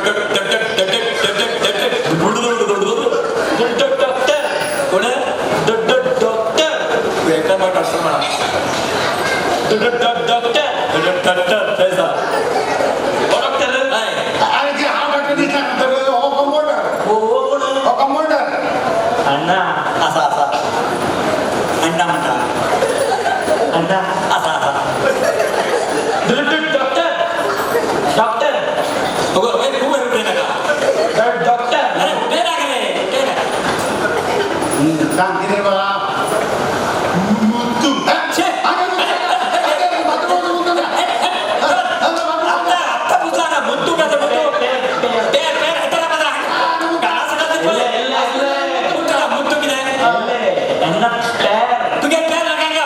डॉक्टर म्हणा अरे जे हा डॉक्टर दिसला तर हो कंपाऊंडर अण्णा असा असा अंडा म्हणता अंडा असा असा डॉक्टर डॉक्टर खूप रुपये नका डॉक्टर अरे कुठे लागले काम किती बघा आता पुसला ना मुद्दू कसं मुद्दू मुद्दू किती तू काय पॅर लगाएगा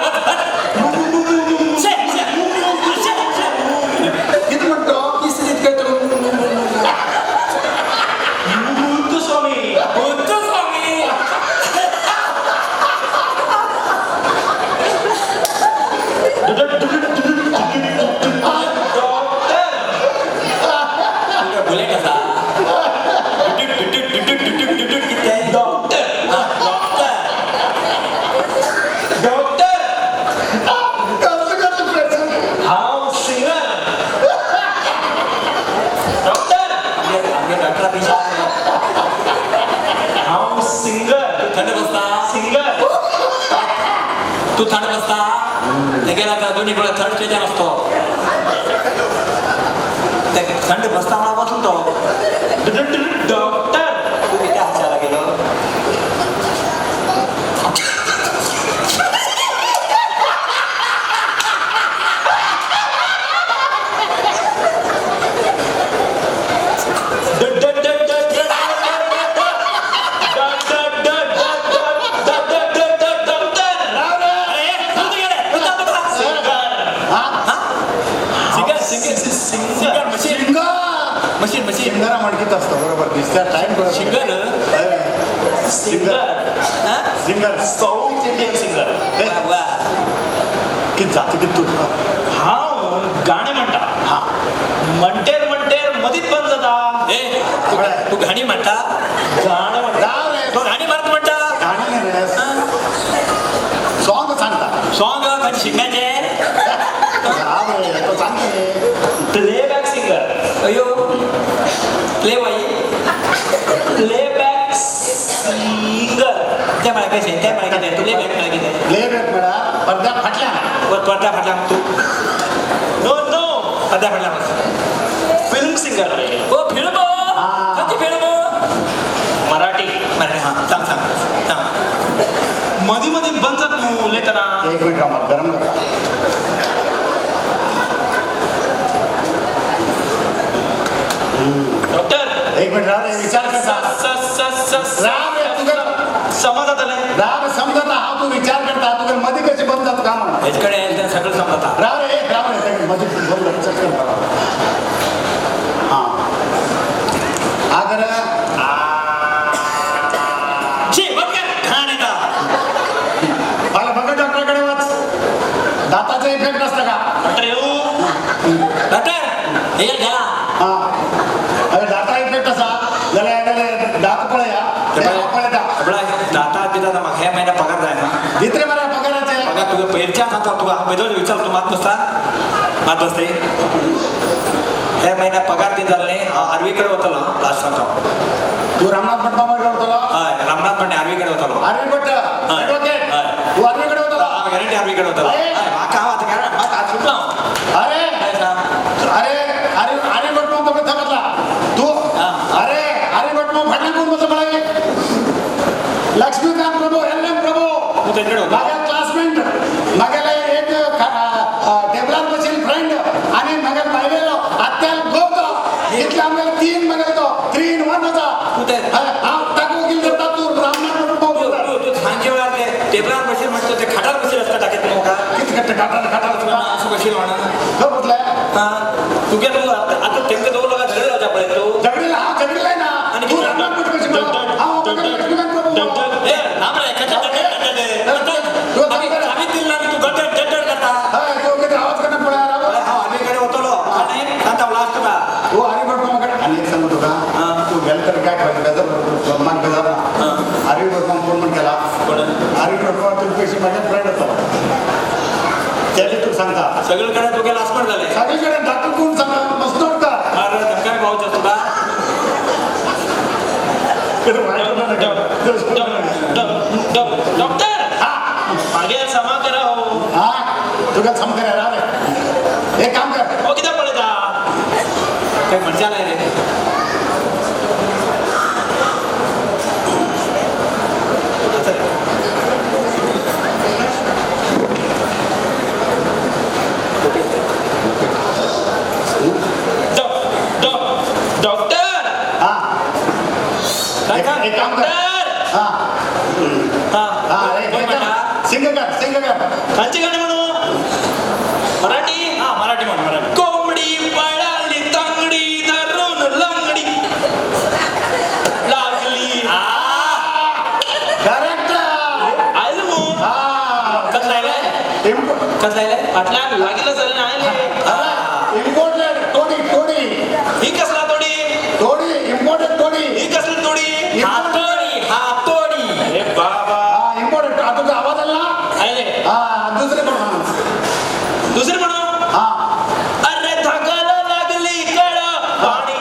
किती म्हणतो मुद्दू स्वामी मुद्दू स्वामी तू थंड बसता ते गेला तर दोन्हीकडे थर्ड स्टेजर असतो ते थंड बसता मला बसून तो डॉक्टर तू किती हसायला गेलो मशीन मशीन सिंगरा मडकीत असतो बरोबर दिसत्या time singer singer south Indian singer की जाती की तू हा गाणे म्हणता हा म्हणतेर मधीत बंद जाता ए तू गाणी म्हणता गाणं म्हणता राव रे तो गाणी मारत म्हणता गाणी नाही रे सॉंग सांगता सॉंग कधी शिकायचे राव रे तो सांगते प्लेबॅक सिंगर अयो प्ले बाई प्लेबॅक सिंगर त्या मला कसे त्या मला किती तू प्ले बॅक मला किती ले बेट म्हणा पडद्या फाटल्या ना पडदा फाटला तू नो नो पडदा फाटला फिल्म सिंगर ओ फिल्म कधी फिल्म मराठी मराठी हां सांग सांग सांग मध्ये बंद जात तू लेताना एक मिनिट राव गरम करा डॉक्टर एक मिनिट राव रे विचार करता राव रे तू कर समाजात आलंय राव समजत हा तू विचार करता तू कर मध्ये कशी बंद जात का म्हणा याच्याकडे यायला त्याला सगळं समजता राव रे मध्ये बंद चक्कर हा अगर जी बघ घाण येता मला बघा डॉक्टरकडे वाच दाताचा इफेक्ट असतं का डॉक्टर येऊ डॉक्टर हे घ्या हा अरे दाता इफेक्ट असा त्याला दात पळया पळता दाता पिता मग ह्या महिन्यात पगार जाय ना इतरे बऱ्या पगाराचे बघा तुझं पैरच्या हातात तुला पैदल विचार तू मात बसता मात बसते ह्या महिन्यात पगार दिन झाला नाही आर्वीकडे होता ना लास्ट सांगतो तू रामनाथ भटमामाकडे होतो हय रामनाथ पण आर्वीकडे होता अरे भट ऍडव्होकेट तू आर्मीकडे होतो गॅरंटी आर्वीकडे होता माका आता गॅरंटी माका आज सुटला अरे अरे अरे अरे भटमा तुम्ही थांबतला तू अरे अरे भटमा भांडण कोण बसलं मला लक्ष्मीकांत प्रभू एल एम प्रभू तू त्यांच्याकडे होता माझ्या क्लासमेट माझ्याला एक टेबलार बसेल फ्रेंड आणि मग पाहिलेलो आत्याला गोगतो इथला आम्हाला 3 मगायचो 3 in 1 होता तू ते हा टाकू गेल तर तू रामनाथ प्रभू तू सांगे वेळा ते टेबलावर बसेल म्हणतो ते खाटावर बसेल असतं टाकेत मग का किती कट्टे काटा तुला असं बसेल म्हणा हो म्हटलं हा तू काय तू आता तेमके दोन लोक झगडे होता पडे तू जगडीला हा जगडीला ना आणि तू रामनाथ प्रभू कशी मला हा लक्ष्मीकांत प्रभू ए नाम रे आम्ही दिला तू गट करता हा तो किती आवाज करणार पडा राव हा आर्मीकडे होतो लो आणि आता लास्ट का तू अरे भटमाकडे आणि एक सांगतो का तू गेल तर काय पाहिजे बेजार मान बेजार ना अरे भटमा फोन पण केला अरे भटमा तुम्ही पैसे माझ्या फ्रेंड होता त्याने तू सांगता सगळीकडे तू गेला आसमन झाले सगळीकडे डॉक्टर कोण सांगा मस्त वाटता अरे धक्का भाऊचा तुला डॉक्टर मागे समा करा हो हा तुला सम करा रे एक काम कर हो किती पडे जा काही मजा नाही रे डॉक्टर हा काय का एक काम कर डॉक्टर हा हा हा सिंग कर खालची गाणी म्हणू मराठी हा मराठी म्हण मराठी कोंबडी पळाली तांगडी धरून लंगडी लागली करेक्ट आयल मग हा कसं राहिलंय कसं राहिलंय आटला लागेल सर नाही इम्पोर्टेड टोडी ही कसला तोडी इम्पोर्टेड टोडी ही कसली तोडी हातोडी अरे बाबा हा इम्पोर्टेड आता तुझा आवाज आला आले हा दुसरे पण दुसरी म्हणू हा अरे धगाला लागली कळ पाणी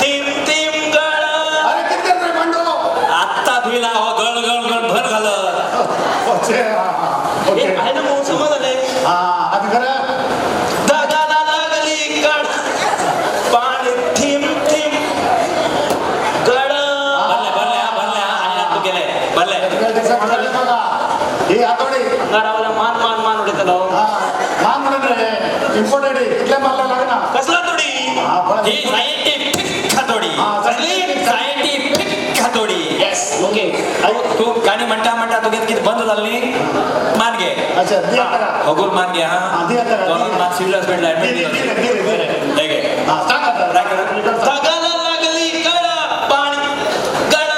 तीम तीम गळ अरे किती रे बंडो आत्ता धुईला हो गळ गळ गळ भर घाल अच्छा ओके आहे ना मग समज आले हा आता खरं धागाला लागली कड पाणी थीम थीम कड भरले आणि तू गेले भरले बघा ही आतोडी अंगारावर मान मान मान उडे त्याला हा मान म्हणून रे इम्पॉर्टंट इथल्या मला लागना कसला तोडी हा पण ही सायंटिफिक खातोडी सायंटिफिक खातोडी येस ओके तू गाणी म्हणता म्हणता तू किती बंद झाली मान घे अच्छा दे आता अगोल मान घे हा हा, दे आता. दोन मान सिव्हिल हॉस्पिटल दे, दे, दे, दे, दे, दे. ऍडमिट घे हा सांग आता ट्राय कर धागाला लागली कड पाणी कड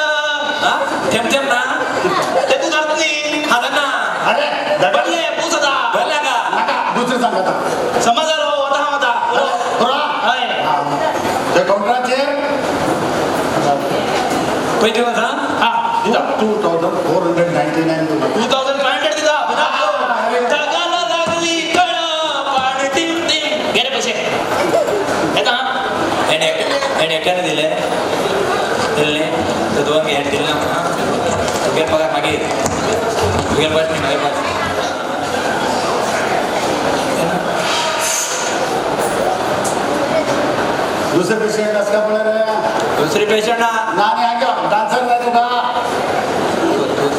हा थेंब थेंब ना ते तू धरत नाही हा ना अरे दडले पडले पुसदा भरला का नका दुसरं सांग आता समज आलो होता होता थोडा हाय ते काउंटराचे पैसे दिवस हा हा दिदा 2499 2500 दिदा धागाला लागली कड पाणी टिम टिम गेले पैसे येता आणि एकट्याने दिले तर दोन घे दिले ना तू गेल पगार मागे तू गेल बस मागे बस दुसरे पेशंट असं का पडलं रे दुसरी पेशंट ना नानी आग्या डान्सर नाही तुका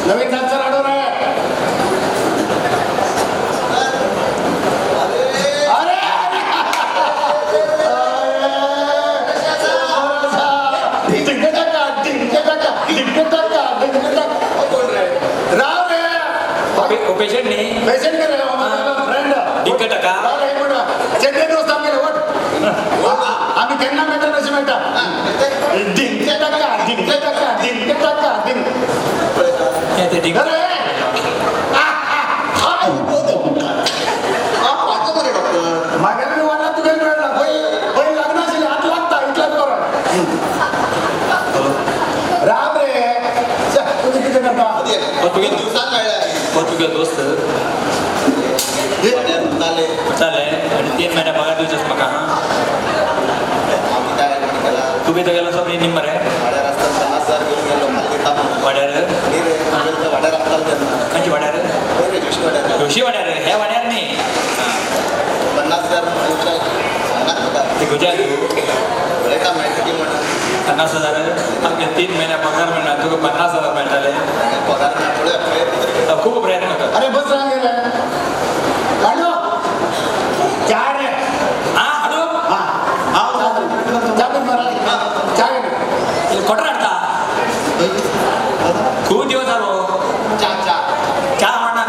नवीन डान्सर आडो रे अरे राव रे पेशंट नाही पेशंट के रे फ्रेंड डिंक टाका चेन्नई दोस्त आमगे वट आम्ही त्यांना भेटा नशी भेटा दिनके टाका दिन ते डिंक अरे मागे मी वाला तुझ्या मिळाला होय लग्नाशी हात लागता इथलाच बरं राम रे तुम्ही किती करता पोर्तुगल दोस्त चालय आणि 3 महिन्या पगार दिवचंच म्हाका तू बी तर गेला सगळी निम्मर आहे वाड्यार खंयची वाड्यार जोशी वाड्यार ह्या वाड्यार न्ही ते गुजरात 50,000 आमगे 3 महिन्या पगार म्हणणार तुका 50,000 मेळटाले खूप प्रयत्न कर अरे बस रांग रे काढलो चाय रे हा हाडू हा चाय मारा चाय कोटर हाडटा खूप दिवस जालो चहा आवडना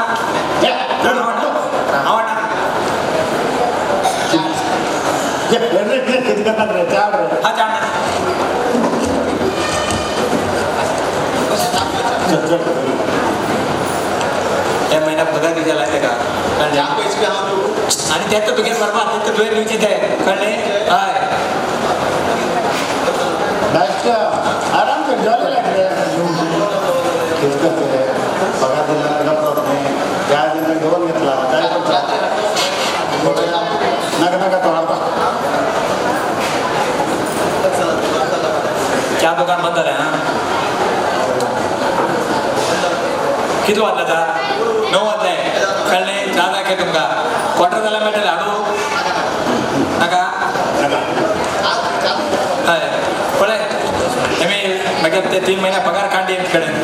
आवडना रे किती करतात रे चाय रे हा चहा आणा. या महिन्यात पगार किती लागते का कळले आणि त्यात तर तुझ्या बरोबर त्यात तर तुझ्या निश्चित आहे कळले हाय बेस्ट आराम कर जॉली लाग रे किती करते रे पगार दिला तुला प्रॉब्लेम नाही त्या दिन घेऊन घेतला काय नका तो आता चहा दुकान बंद झालं हा किती वाजला आता 9 वाजलाय कळले चहा दाखव तुमका क्वार्टर झाला मेळटले हाडू नाका हय पळय आमी मागीर ते 3 महिन्या पगार काढली कडेन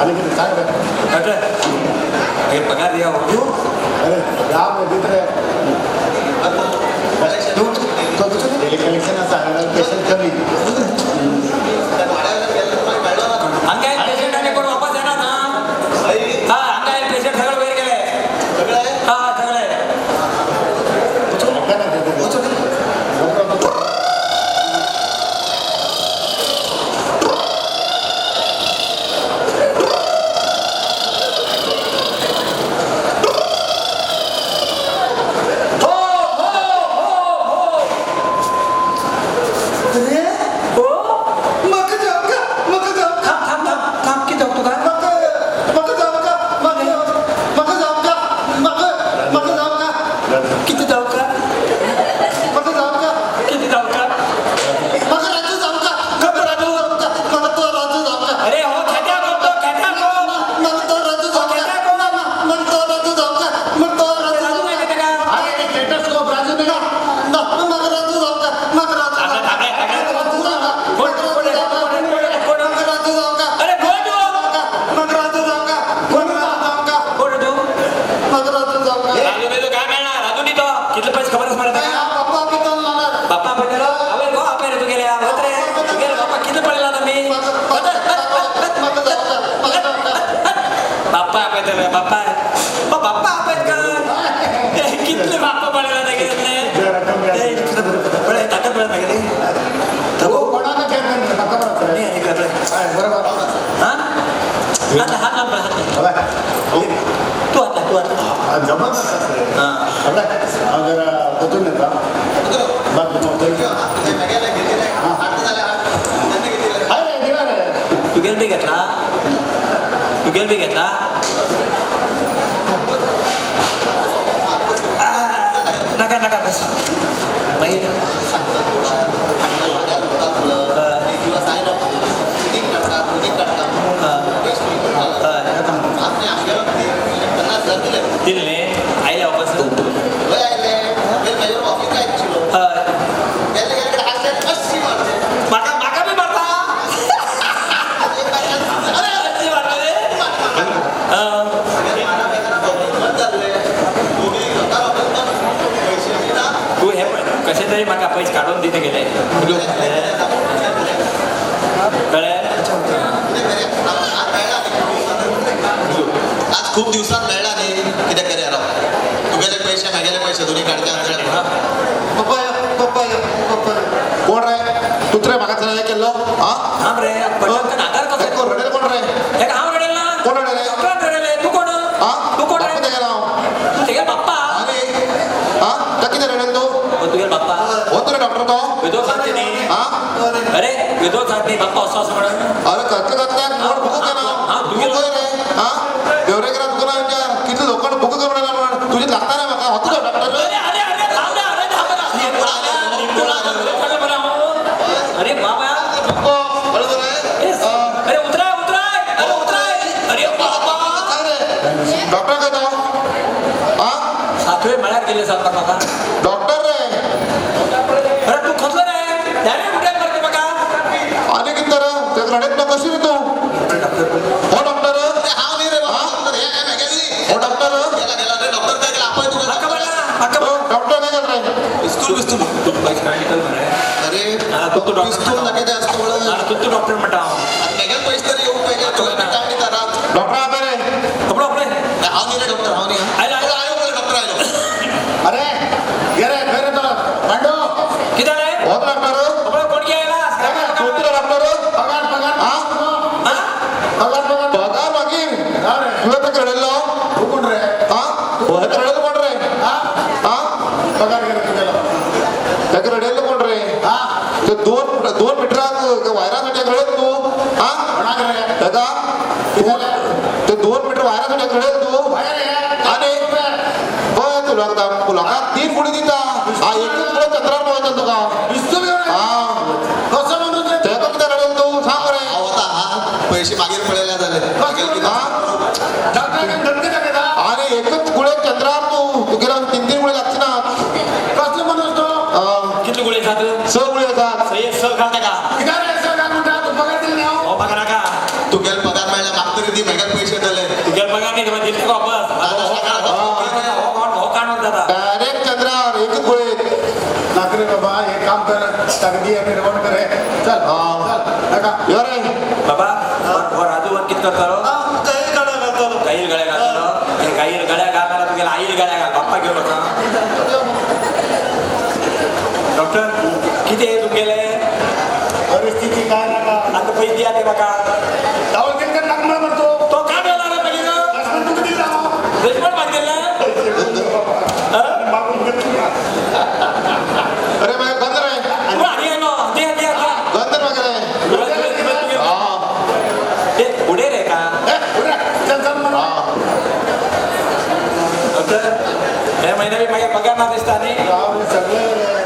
आणि किती सांग रे मागीर पगार दिया हो अरे राम रे तिथे तू डेली कलेक्शन असा पेशंट कमी हंगाय पेशंट आणि कोण वापस येणार ना हा हंगाय पेशंट सगळं बाहेर गेले हा सगळे हो आपयतले बाप्पा बाप्पा आपयतकर कितले बाप्पा पडला नाही बळे ताकद पडत नाही कोणाला खेळ नका बरोबर हा आता हात लांब हात तू आता जबरदस्त हां अगर कुठून येता तू गेल बी घेतला तू गेल बी घेतला नका नका बस दिले आईला वापस माका माका बी मारता अरे मारता रे तू हे कसे तरी माका पैसे काढून तिथे गेले कळले आज खूप दिवसात मेळला न्ही कितें करया राव तुगेले पैसे म्हागेले पैसे दोन्ही काडच्या कोण रे तुत्रे म्हाका चला केल्लो हा हां रे पटकन आधार कसं कोण रडेल कोण रे हे हांव रडेल ना कोण रडेल डॉक्टर रडेले तू कोण हा तू कोण रे बाप्पा गेला तू तेगे बाप्पा अरे हा का किती रडेल तू तुगे बाप्पा होतो रे डॉक्टर तो विदो सांगते नी हा अरे विदो सांगते बाप्पा असं म्हणून अरे कसलं कसलं कोण भुकू केला हा, तू गेला. भुकू रे हा देवरे गेला तुका ना विचार किती लोकांना भुकू करून राहिला म्हणून तुझी लागता ना म्हाका होतो तो डॉक्टर अरे अरे अरे थांब रे अरे थांब रे अरे बाबा अरे उतरा उतरा अरे उतरा अरे बाबा डॉक्टर काय तो हा सातवे मळ्यात गेले सांगता बाबा डॉक्टर रे अरे तू खचलं रे त्याने कुठे करते बघा आणि किती तर ते रडेत ना कशी रे तू हो डॉक्टर हांव न्ही रे बाबा डॉक्टर हे काय म्हागेली हो डॉक्टर गेला गेला रे डॉक्टर काय गेला आपय तुका अक्का बघा अक्का हो, डॉक्टर काय करत रे पिस्तूल पिस्तूल तू पैसे काढली म्हणे अरे हा, तू डॉक्टर पिस्तूल नका ते असतो तू डॉक्टर म्हणता म्हागेले पैसे तरी येऊ पाहिजे तुका काय दिता डॉक्टर आता रे कपडे कपडे हांव न्ही रे डॉक्टर हांव न्ही आयला, आयला. आयो बोले डॉक्टर आयो अरे ये रे घरी तो मांडो किती रे हो डॉक्टर कपडे कोण घ्यायला कोणती रे डॉक्टर पगार पगार हा हा पगार पगार पगार मागीन अरे तुला तर रडेलो तू कोण रे हा हो रडेलो कोण रे हा हा पगार गेला तुझ्याला त्याक रडेलो कोण रे हा ते दोन मिटराक वायरासाठी रडत तू हा कोणाक रे त्याका ते 2 मीटर वायरासाठी रडत तू बाहेर ये आणि होय तुला लोकांना 3 फुडी दिता हा एकच फुड चंद्रार पळयता तुका पिस्तूल घेऊन हा कसं म्हणून रे तेका किती रडेल तू सांग रे हांव आता हा पैसे मागीर पळयल्या जाले मागीर कितें हा डॉक्टरांकडे धमकी दाखयता आणि एकच गुळे चंद्रार तू तुगेला 3 गुळे लागचे ना कसलं म्हणून तो किती गुळे खात 6 गुळे येतात सही सह खाते का किती रे सगळ्या म्हणता तू पगार दिली नाही हो हो बघा नका तुगेले पगार मेळ्ळ्या म्हाका तरी दी म्हागेले पैसे दिले तू गेल बघा नाही तुम्हाला दिली वापस हो काढून जाता डायरेक्ट चंद्रावर एकच गुळे नाकरे बाबा एक काम कर तगदी आणि रवण करे चल हा. चल नका यो रे बाबा हो राजू वन कित करता काही गळ्या घालतो हे काही गळ्या घालताना तू गेला आई गळ्या घाल बाप्पा घेऊन होता डॉक्टर किती आहे तू गेले परिस्थिती काय नका आता पैसे द्या ते बघा डावल केंद्र नागमळ म्हणतो तो काय बोलला रे पहिलं लक्ष्मण तू किती जावं रेशमण मागितलं मागून घेतली अरे माझ्या गंध रे तू आधी आहे ना दे दे गंध मागे हा ते पुढे रे का चल चल म्हणा डॉक्टर हे महिन्यात माझ्या पगार ना दिसता नाही सगळे